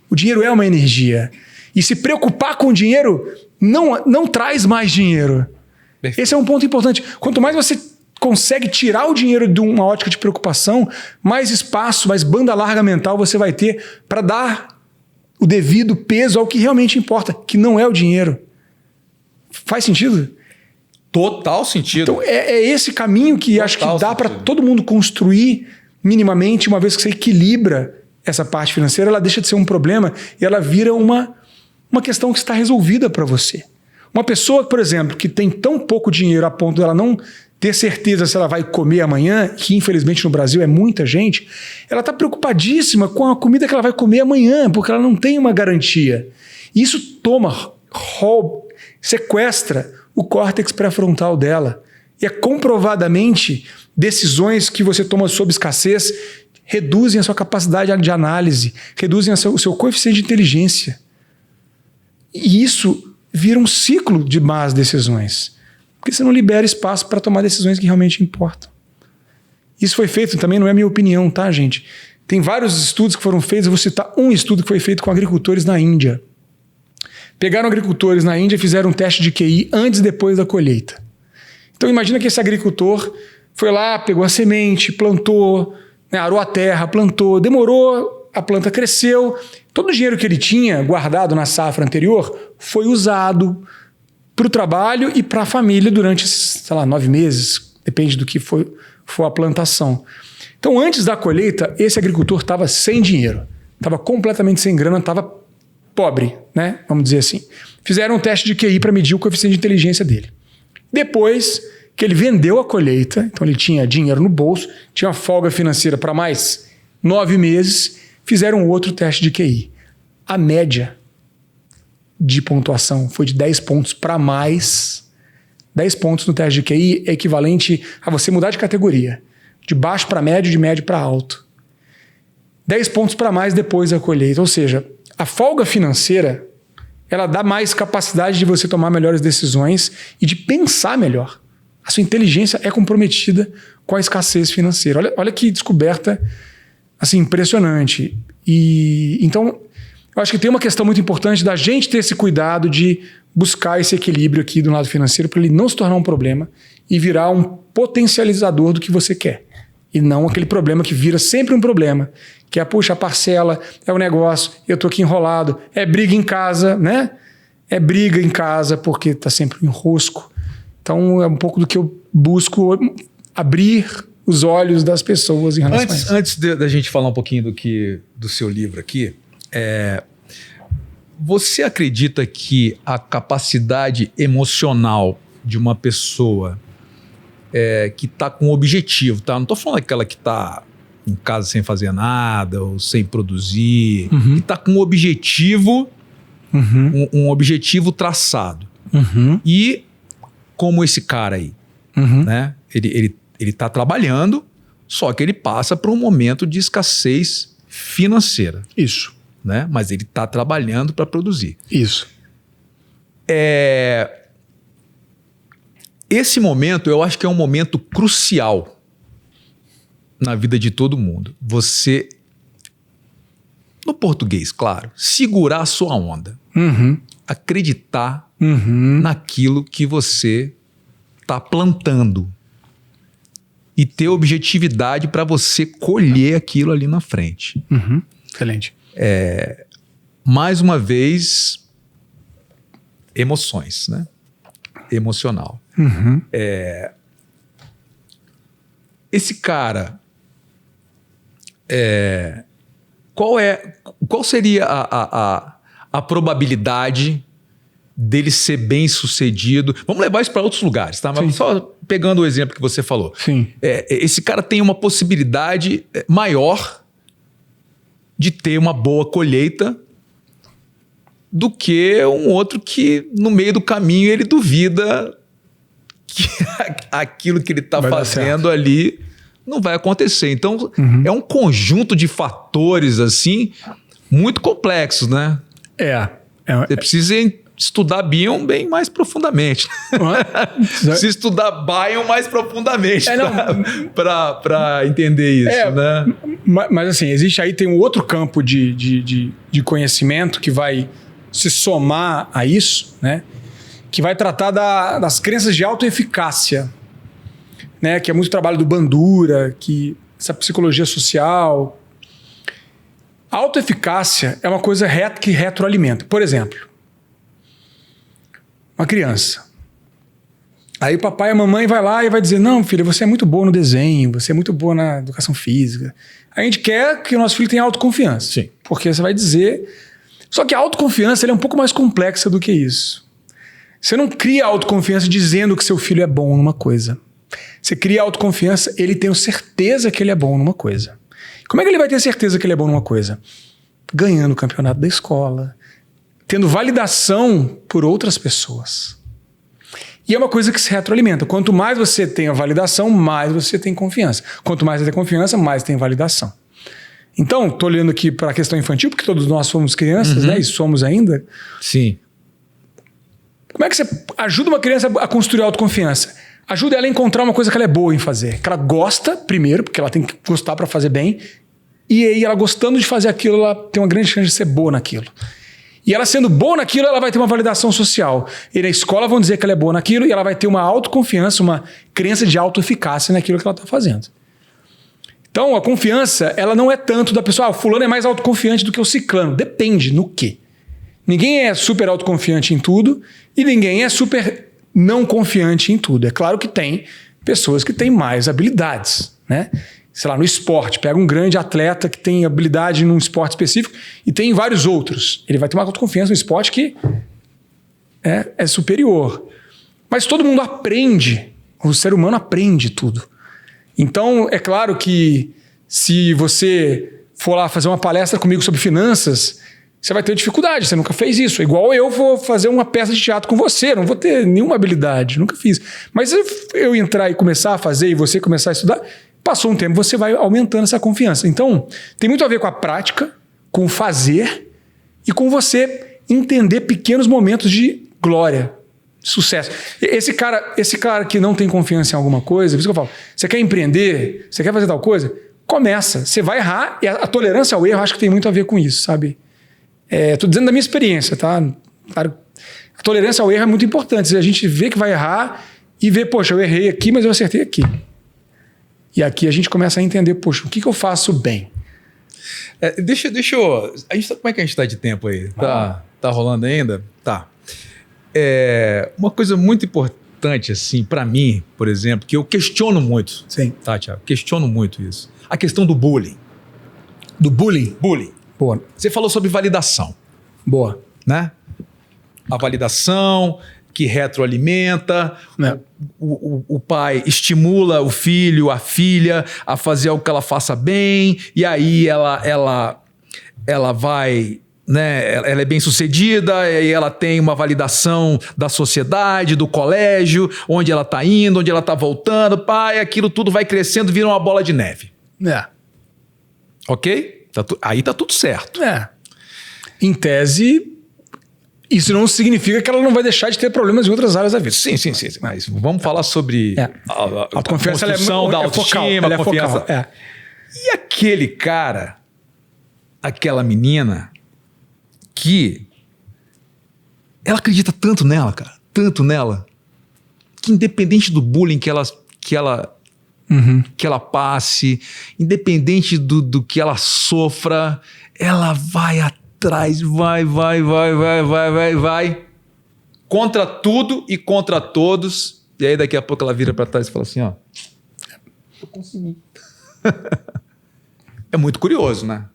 O dinheiro é uma energia. E se preocupar com o dinheiro não traz mais dinheiro. Perfeito. Esse é um ponto importante. Quanto mais você consegue tirar o dinheiro de uma ótica de preocupação, mais espaço, mais banda larga mental você vai ter para dar o devido peso ao que realmente importa, que não é o dinheiro. Faz sentido? Total sentido. Então é esse caminho que acho que dá para todo mundo construir minimamente, uma vez que você equilibra essa parte financeira, ela deixa de ser um problema e ela vira uma questão que está resolvida para você. Uma pessoa, por exemplo, que tem tão pouco dinheiro a ponto dela não ter certeza se ela vai comer amanhã, que infelizmente no Brasil é muita gente, ela está preocupadíssima com a comida que ela vai comer amanhã, porque ela não tem uma garantia. E isso sequestra o córtex pré-frontal dela. E é comprovadamente decisões que você toma sob escassez reduzem a sua capacidade de análise, reduzem o seu coeficiente de inteligência. E isso vira um ciclo de más decisões. Porque você não libera espaço para tomar decisões que realmente importam. Isso foi feito, também não é minha opinião, tá, gente? Tem vários estudos que foram feitos, eu vou citar um estudo que foi feito com agricultores na Índia. Pegaram agricultores na Índia e fizeram um teste de QI antes e depois da colheita. Então imagina que esse agricultor foi lá, pegou a semente, plantou, arou a terra, plantou, demorou, a planta cresceu. Todo o dinheiro que ele tinha guardado na safra anterior foi usado para o trabalho e para a família durante esses, 9 meses, depende do que for a plantação. Então, antes da colheita, esse agricultor estava sem dinheiro, estava completamente sem grana, estava pobre, né? Vamos dizer assim. Fizeram um teste de QI para medir o coeficiente de inteligência dele. Depois que ele vendeu a colheita, então ele tinha dinheiro no bolso, tinha uma folga financeira para mais 9 meses, fizeram outro teste de QI. A média de pontuação foi de 10 pontos para mais. 10 pontos no teste de QI é equivalente a você mudar de categoria. De baixo para médio, de médio para alto. 10 pontos para mais depois da colheita. Ou seja, a folga financeira, ela dá mais capacidade de você tomar melhores decisões e de pensar melhor. A sua inteligência é comprometida com a escassez financeira. Olha que descoberta assim, impressionante. E então, Eu acho que tem uma questão muito importante da gente ter esse cuidado de buscar esse equilíbrio aqui do lado financeiro para ele não se tornar um problema e virar um potencializador do que você quer. E não aquele problema que vira sempre um problema, que é, puxa, a parcela, é o negócio, eu tô aqui enrolado, é briga em casa, né? É briga em casa porque tá sempre um enrosco. Então é um pouco do que eu busco abrir os olhos das pessoas em relação a isso. Antes da gente falar um pouquinho do seu livro aqui, você acredita que a capacidade emocional de uma pessoa que está com objetivo, tá? Não estou falando aquela que está em casa sem fazer nada ou sem produzir, que está com um objetivo, um objetivo traçado. E como esse cara aí, né? Ele está trabalhando, só que ele passa por um momento de escassez financeira. Isso. Né? Mas ele está trabalhando para produzir. Isso. Esse momento, eu acho que é um momento crucial na vida de todo mundo. Você, no português, claro, segurar a sua onda. Acreditar naquilo que você está plantando. E ter objetividade para você colher aquilo ali na frente. Excelente. Mais uma vez, emoções, né? Emocional. Esse cara, qual seria a probabilidade dele ser bem sucedido? Vamos levar isso para outros lugares, tá? Mas só pegando o exemplo que você falou. Sim. Esse cara tem uma possibilidade maior de ter uma boa colheita do que um outro que no meio do caminho ele duvida que aquilo que ele está fazendo ali não vai acontecer. Então é um conjunto de fatores assim muito complexos, né? Você precisa estudar Bion bem mais profundamente. Precisa estudar Bion mais profundamente para entender isso, né? Mas assim, existe aí, tem um outro campo de conhecimento que vai se somar a isso, né? Que vai tratar das crenças de autoeficácia, né? Que é muito trabalho do Bandura, que essa psicologia social. A autoeficácia é uma coisa que retroalimenta. Por exemplo, uma criança. Aí o papai e a mamãe vai lá e vai dizer, não, filha, você é muito boa no desenho, você é muito boa na educação física. A gente quer que o nosso filho tenha autoconfiança. Sim. Porque você vai dizer... Só que a autoconfiança ela é um pouco mais complexa do que isso. Você não cria autoconfiança dizendo que seu filho é bom numa coisa. Você cria autoconfiança, ele tem certeza que ele é bom numa coisa. Como é que ele vai ter certeza que ele é bom numa coisa? Ganhando o campeonato da escola, tendo validação por outras pessoas. E é uma coisa que se retroalimenta. Quanto mais você tem a validação, mais você tem confiança. Quanto mais você tem confiança, mais tem validação. Então, estou olhando aqui para a questão infantil, porque todos nós somos crianças, né? E somos ainda. Sim. Como é que você ajuda uma criança a construir autoconfiança? Ajuda ela a encontrar uma coisa que ela é boa em fazer. Que ela gosta, primeiro, porque ela tem que gostar para fazer bem. E aí, ela gostando de fazer aquilo, ela tem uma grande chance de ser boa naquilo. E ela sendo boa naquilo, ela vai ter uma validação social. E na escola vão dizer que ela é boa naquilo e ela vai ter uma autoconfiança, uma crença de autoeficácia naquilo que ela está fazendo. Então, a confiança, ela não é tanto da pessoa, o fulano é mais autoconfiante do que o ciclano. Depende no quê? Ninguém é super autoconfiante em tudo e ninguém é super não confiante em tudo. É claro que tem pessoas que têm mais habilidades, né? Sei lá, no esporte, pega um grande atleta que tem habilidade num esporte específico e tem vários outros. Ele vai ter uma autoconfiança no esporte que é superior. Mas todo mundo aprende, o ser humano aprende tudo. Então, é claro que se você for lá fazer uma palestra comigo sobre finanças, você vai ter dificuldade, você nunca fez isso. Igual eu vou fazer uma peça de teatro com você, não vou ter nenhuma habilidade, nunca fiz. Mas se eu entrar e começar a fazer e você começar a estudar, passou um tempo, você vai aumentando essa confiança. Então, tem muito a ver com a prática, com o fazer e com você entender pequenos momentos de glória, sucesso. Esse cara que não tem confiança em alguma coisa, por isso que eu falo, você quer empreender, você quer fazer tal coisa, começa. Você vai errar e a tolerância ao erro, acho que tem muito a ver com isso, sabe? Tô dizendo da minha experiência, tá? Claro, a tolerância ao erro é muito importante. A gente vê que vai errar e vê, poxa, eu errei aqui, mas eu acertei aqui. E aqui a gente começa a entender, poxa, o que eu faço bem? Deixa eu... como é que a gente está de tempo aí? Tá rolando ainda? Tá. Uma coisa muito importante, assim, para mim, por exemplo, que eu questiono muito. Sim. Tá, Thiago? Questiono muito isso. A questão do bullying. Do bullying? Bullying. Boa. Você falou sobre validação. Boa. Né? A validação que retroalimenta, o pai estimula o filho, a filha a fazer algo que ela faça bem, e aí ela vai, né? Ela é bem sucedida, e ela tem uma validação da sociedade, do colégio, onde ela está indo, onde ela está voltando, pai, aquilo tudo vai crescendo, vira uma bola de neve. Ok? Aí tá tudo certo. Em tese, isso não significa que ela não vai deixar de ter problemas em outras áreas da vida. Sim. Mas vamos falar sobre a autoconfiança, construção da autoestima, a confiança. E aquele cara, aquela menina, que ela acredita tanto nela, cara, tanto nela, que independente do bullying que ela passe, independente do que ela sofra, ela vai atrás, vai. Contra tudo e contra todos. E aí daqui a pouco ela vira para trás e fala assim, ó. Eu consegui. É muito curioso, né?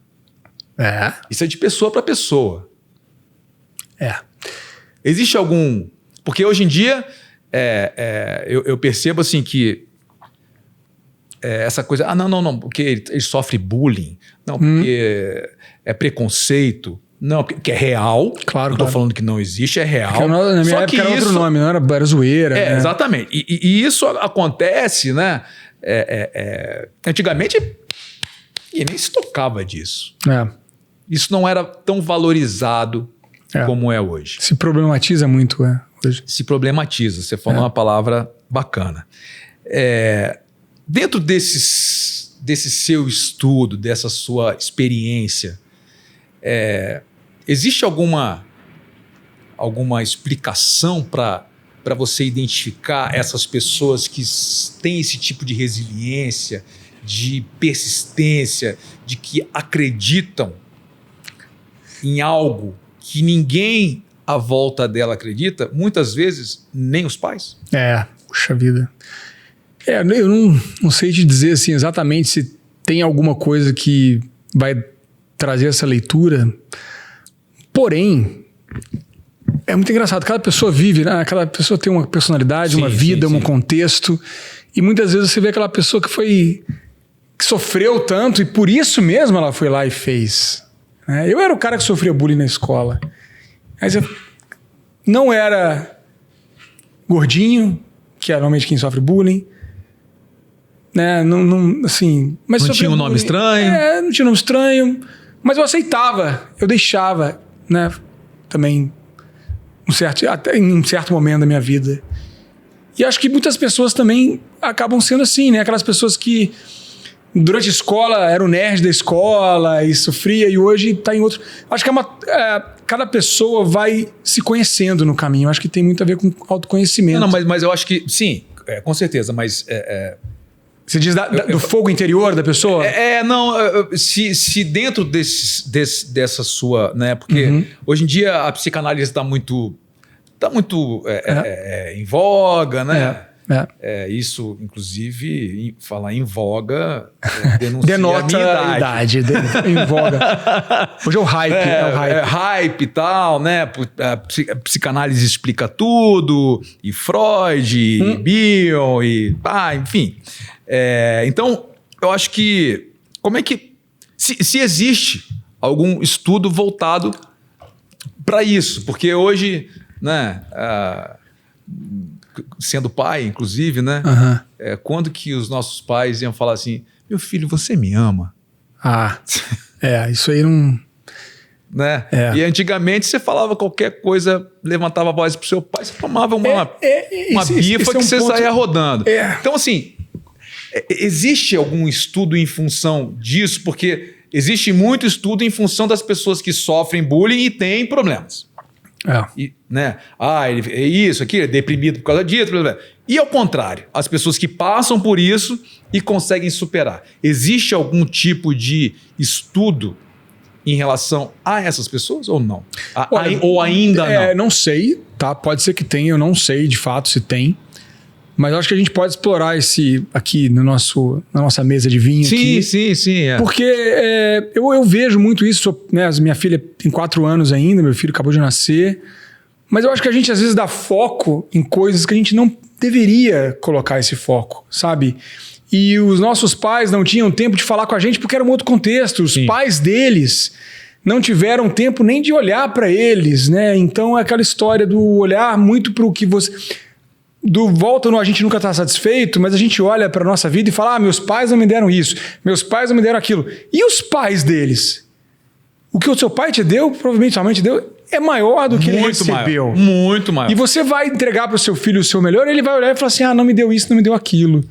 Isso é de pessoa para pessoa. Existe algum... Porque hoje em dia eu percebo assim que essa coisa... não, porque ele sofre bullying. Não, porque é preconceito. Não, porque é real. Claro, não tô falando que não existe, é real. Na minha época era outro nome, não era zoeira. Né? Exatamente. E isso acontece, né? Antigamente, e nem se tocava disso. Isso não era tão valorizado como é hoje. Se problematiza muito hoje. Se problematiza. Você falou uma palavra bacana. Dentro desse seu estudo, dessa sua experiência, existe alguma explicação para você identificar essas pessoas que têm esse tipo de resiliência, de persistência, de que acreditam em algo que ninguém à volta dela acredita, muitas vezes nem os pais? Puxa vida. Eu não sei te dizer assim, exatamente se tem alguma coisa que vai trazer essa leitura. Porém, é muito engraçado. Cada pessoa vive, né? Cada pessoa tem uma personalidade, uma vida, um contexto. E muitas vezes você vê aquela pessoa que sofreu tanto e por isso mesmo ela foi lá e fez. Eu era o cara que sofria bullying na escola. Mas eu não era gordinho, que é normalmente quem sofre bullying. Assim, mas não tinha um nome estranho? Não tinha um nome estranho. Mas eu aceitava, eu deixava, né? Também até em um certo momento da minha vida. E acho que muitas pessoas também acabam sendo assim, né? Aquelas pessoas que durante a escola era o nerd da escola e sofria e hoje está em outro... Acho que cada pessoa vai se conhecendo no caminho. Acho que tem muito a ver com autoconhecimento. Não, mas eu acho que sim, com certeza, mas... Você diz do fogo interior da pessoa? Se dentro dessa sua... Né, porque hoje em dia a psicanálise está muito em voga, né? Isso, inclusive, falar em voga denota a idade. Em voga. Hoje é o hype. Hype e tal, né? A psicanálise explica tudo, e Freud, e Bion, enfim. Então, eu acho que... Como é que... Se existe algum estudo voltado para isso, porque hoje, né... sendo pai, inclusive, né? Quando que os nossos pais iam falar assim, meu filho, você me ama? Isso aí não... Né? E antigamente você falava qualquer coisa, levantava a voz pro seu pai, você tomava uma bifa que você saía rodando. Então, assim, existe algum estudo em função disso? Porque existe muito estudo em função das pessoas que sofrem bullying e têm problemas. E, né? Ele é isso, aqui, é deprimido por causa disso. Blá, blá. E ao contrário, as pessoas que passam por isso e conseguem superar. Existe algum tipo de estudo em relação a essas pessoas ou não? Ou ainda não? Não sei, tá? Pode ser que tenha, eu não sei de fato se tem. Mas eu acho que a gente pode explorar esse aqui na nossa mesa de vinho. Sim. Porque eu vejo muito isso, né? Minha filha tem 4 anos ainda, meu filho acabou de nascer. Mas eu acho que a gente às vezes dá foco em coisas que a gente não deveria colocar esse foco, sabe? E os nossos pais não tinham tempo de falar com a gente porque era um outro contexto. Os pais deles não tiveram tempo nem de olhar para eles, né? Então é aquela história do olhar muito para o que você... a gente nunca está satisfeito, mas a gente olha para a nossa vida e fala, meus pais não me deram isso, meus pais não me deram aquilo. E os pais deles? O que o seu pai te deu, provavelmente sua mãe te deu, é maior do que ele recebeu. Muito maior. E você vai entregar para o seu filho o seu melhor, ele vai olhar e falar assim, não me deu isso, não me deu aquilo.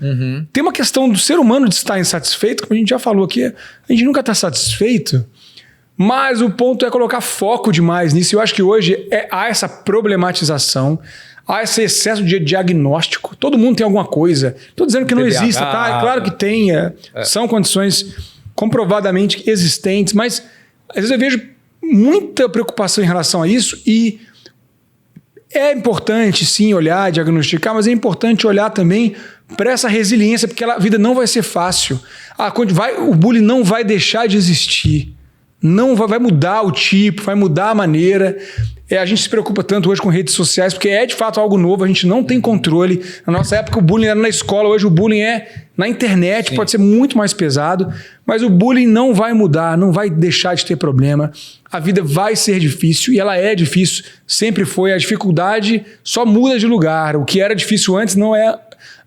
Tem uma questão do ser humano de estar insatisfeito, como a gente já falou aqui, a gente nunca está satisfeito, mas o ponto é colocar foco demais nisso. Eu acho que hoje há essa problematização, há esse excesso de diagnóstico. Todo mundo tem alguma coisa. Estou dizendo que não exista, tá? É claro que tem. São condições comprovadamente existentes, mas às vezes eu vejo muita preocupação em relação a isso e é importante, sim, olhar, diagnosticar, mas é importante olhar também para essa resiliência, porque a vida não vai ser fácil. O bullying não vai deixar de existir. Não vai mudar o tipo, vai mudar a maneira. A gente se preocupa tanto hoje com redes sociais, porque é de fato algo novo, a gente não tem controle. Na nossa época o bullying era na escola, hoje o bullying é na internet, sim. Pode ser muito mais pesado, mas o bullying não vai mudar, não vai deixar de ter problema. A vida vai ser difícil e ela é difícil, sempre foi. A dificuldade só muda de lugar. O que era difícil antes não é...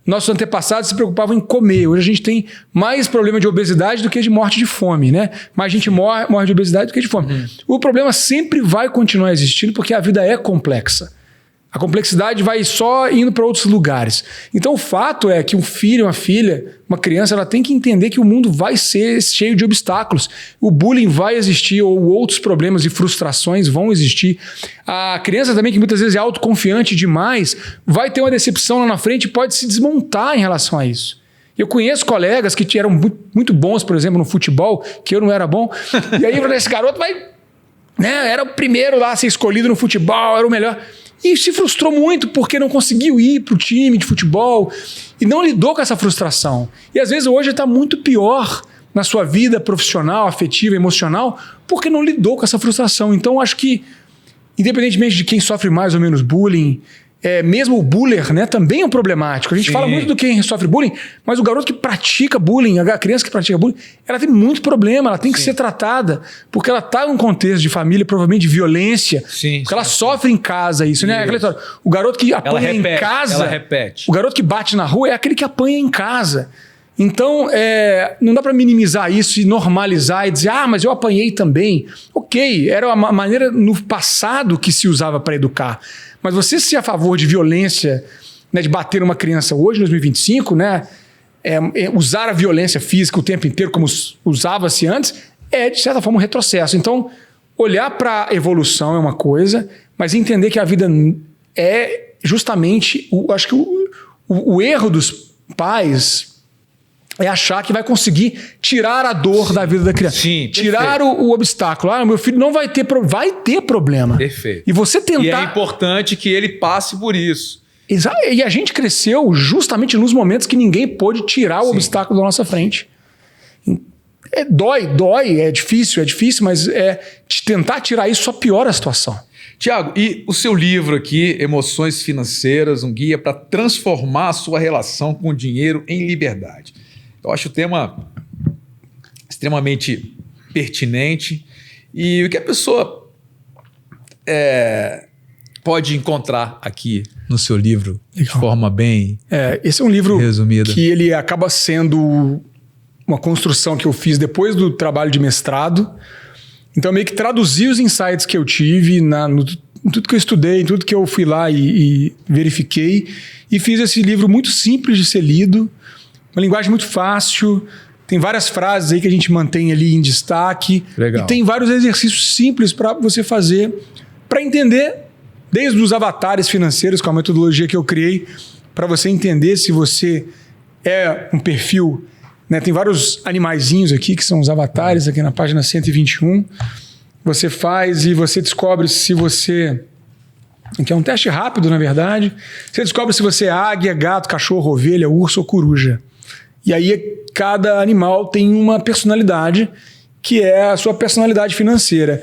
Nossos antepassados se preocupavam em comer. Hoje a gente tem mais problema de obesidade do que de morte de fome, né? Mais gente morre de obesidade do que de fome. O problema sempre vai continuar existindo porque a vida é complexa. A complexidade vai só indo para outros lugares. Então o fato é que um filho, uma filha, uma criança, ela tem que entender que o mundo vai ser cheio de obstáculos. O bullying vai existir ou outros problemas e frustrações vão existir. A criança também, que muitas vezes é autoconfiante demais, vai ter uma decepção lá na frente e pode se desmontar em relação a isso. Eu conheço colegas que eram muito bons, por exemplo, no futebol, que eu não era bom. E aí esse garoto era o primeiro lá a ser escolhido no futebol, era o melhor... E se frustrou muito porque não conseguiu ir para o time de futebol e não lidou com essa frustração. E às vezes hoje está muito pior na sua vida profissional, afetiva, emocional, porque não lidou com essa frustração. Então acho que, independentemente de quem sofre mais ou menos bullying, mesmo o buller, né, também é um problemático. A gente fala muito do quem sofre bullying, mas o garoto que pratica bullying, a criança que pratica bullying, ela tem muito problema, ela tem que ser tratada, porque ela está num contexto de família, provavelmente de violência, porque ela sofre em casa isso, né? Aquela história, o garoto que apanha em casa, ela repete. O garoto que bate na rua é aquele que apanha em casa. Então, não dá para minimizar isso e normalizar e dizer, mas eu apanhei também. Ok, era uma maneira no passado que se usava para educar. Mas você ser a favor de violência, né, de bater uma criança hoje, em 2025, né, usar a violência física o tempo inteiro como usava-se antes, de certa forma, um retrocesso. Então, olhar para a evolução é uma coisa, mas entender que a vida é justamente... acho que o erro dos pais... é achar que vai conseguir tirar a dor da vida da criança. Sim, tirar o obstáculo. Meu filho não vai ter problema. Vai ter problema. Perfeito. E você tentar... E é importante que ele passe por isso. E a gente cresceu justamente nos momentos que ninguém pôde tirar o obstáculo da nossa frente. Dói, é difícil, mas tentar tirar isso só piora a situação. Tiago, e o seu livro aqui, Emoções Financeiras, um guia para transformar a sua relação com o dinheiro em liberdade. Eu acho o tema extremamente pertinente e o que a pessoa pode encontrar aqui no seu livro de forma bem esse é um livro resumida. Que ele acaba sendo uma construção que eu fiz depois do trabalho de mestrado. Então, eu meio que traduzi os insights que eu tive em tudo que eu estudei, em tudo que eu fui lá e verifiquei e fiz esse livro muito simples de ser lido, uma linguagem muito fácil, Tem várias frases aí que a gente mantém ali em destaque. Legal. E tem vários exercícios simples para você fazer para entender, desde os avatares financeiros, com a metodologia que eu criei, para você entender se você é um perfil, né? Tem vários animaizinhos aqui, que são os avatares, aqui na página 121. Você faz e você descobre se você... que é um teste rápido, na verdade. Você descobre se você é águia, gato, cachorro, ovelha, urso ou coruja. E aí cada animal tem uma personalidade, que é a sua personalidade financeira.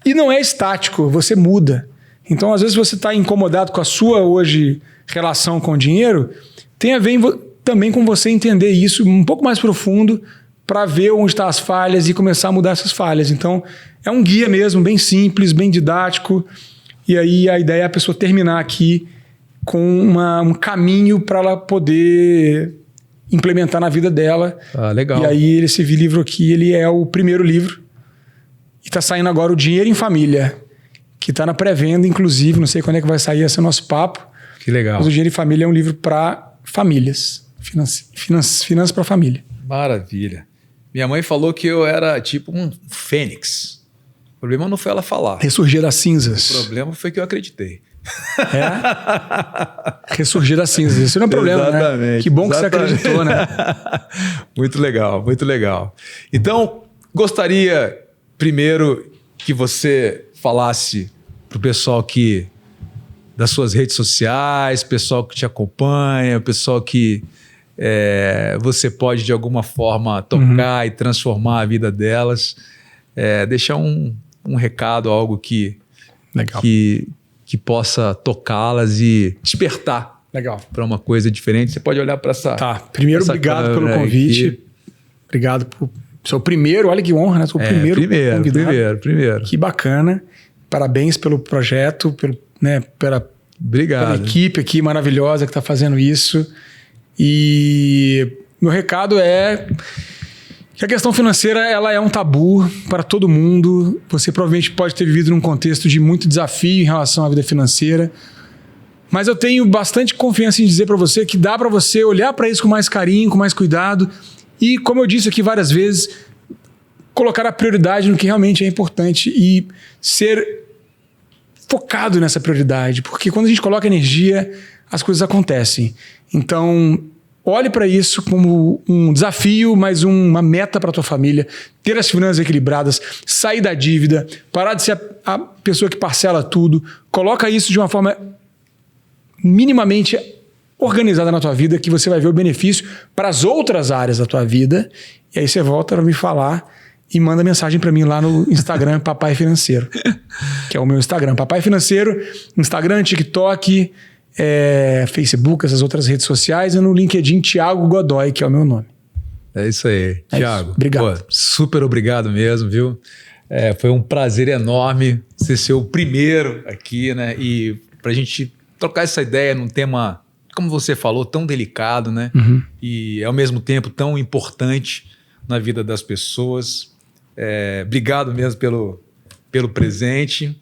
E não é estático, você muda. Então, às vezes, você está incomodado com a sua, hoje, relação com o dinheiro, tem a ver também com você entender isso um pouco mais profundo para ver onde estão as falhas e começar a mudar essas falhas. Então, é um guia mesmo, bem simples, bem didático. E aí a ideia é a pessoa terminar aqui com um caminho para ela poder implementar na vida dela. Ah, legal. E aí esse livro aqui, ele é o primeiro livro. E está saindo agora o Dinheiro em Família, que está na pré-venda, inclusive. Não sei quando é que vai sair esse nosso papo. Que legal. Mas o Dinheiro em Família é um livro para famílias. Finanças para família. Maravilha. Minha mãe falou que eu era tipo um fênix. O problema não foi ela falar. Ressurgir das cinzas. O problema foi que eu acreditei. É? Ressurgir das cinzas. Isso não é problema, exatamente, né? Que bom que você acreditou, né? Muito legal, muito legal. Então, gostaria primeiro que você falasse para o pessoal que das suas redes sociais, pessoal que te acompanha, pessoal que você pode de alguma forma tocar e transformar a vida delas, deixar um recado, algo que possa tocá-las e despertar para uma coisa diferente. Você pode olhar para essa... Tá, primeiro obrigado pelo convite. Aqui. Obrigado por... Sou o primeiro, olha que honra, né? Sou o primeiro convidado. Primeiro. Que bacana. Parabéns pelo projeto, pela equipe aqui maravilhosa que está fazendo isso. E meu recado é que a questão financeira ela é um tabu para todo mundo. Você provavelmente pode ter vivido num contexto de muito desafio em relação à vida financeira. Mas eu tenho bastante confiança em dizer para você que dá para você olhar para isso com mais carinho, com mais cuidado. E, como eu disse aqui várias vezes, colocar a prioridade no que realmente é importante e ser focado nessa prioridade. Porque quando a gente coloca energia, as coisas acontecem. Então, olhe para isso como um desafio, mas uma meta para a tua família. Ter as finanças equilibradas, sair da dívida, parar de ser a pessoa que parcela tudo. Coloca isso de uma forma minimamente organizada na tua vida, que você vai ver o benefício para as outras áreas da tua vida. E aí você volta para me falar e manda mensagem para mim lá no Instagram, Papai Financeiro, que é o meu Instagram. Papai Financeiro, Instagram, TikTok, Facebook, essas outras redes sociais, e no LinkedIn, Thiago Godoy, que é o meu nome. É isso aí, Thiago. Obrigado. Pô, super obrigado mesmo, viu? Foi um prazer enorme você ser o primeiro aqui, né? E pra gente trocar essa ideia num tema, como você falou, tão delicado, né? Uhum. E ao mesmo tempo tão importante na vida das pessoas. Obrigado mesmo pelo presente.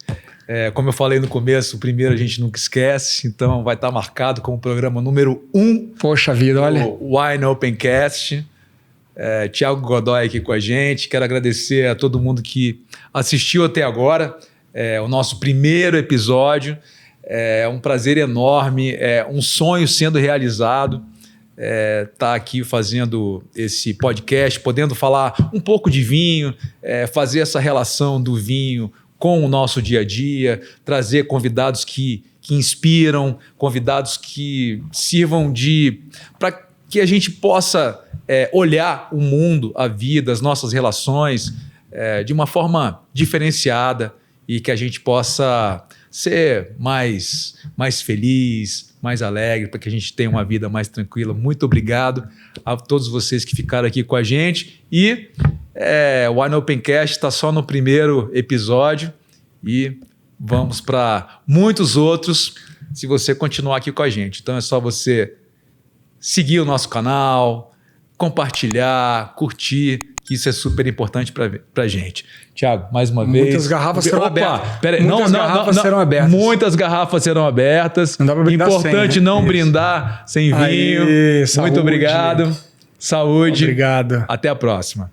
Como eu falei no começo, o primeiro a gente nunca esquece, então vai estar marcado como o programa número 1. Poxa vida, olha. O Wine Opencast. Thiago Godoy aqui com a gente. Quero agradecer a todo mundo que assistiu até agora. O nosso primeiro episódio. É um prazer enorme, um sonho sendo realizado. Tá aqui fazendo esse podcast, podendo falar um pouco de vinho, fazer essa relação do vinho com o nosso dia a dia, trazer convidados que inspiram, convidados que sirvam para que a gente possa olhar o mundo, a vida, as nossas relações de uma forma diferenciada e que a gente possa ser mais feliz, mais alegre, para que a gente tenha uma vida mais tranquila. Muito obrigado a todos vocês que ficaram aqui com a gente. E o Wine Opencast está só no primeiro episódio e vamos para muitos outros se você continuar aqui com a gente. Então é só você seguir o nosso canal, compartilhar, curtir, que isso é super importante para a gente. Thiago, mais uma vez. Muitas garrafas serão abertas. Muitas garrafas serão abertas. Muitas garrafas serão abertas. Não dá para brindar importante sem, né? não brindar sem vinho. Aí, muito obrigado. saúde. Obrigado. Até a próxima.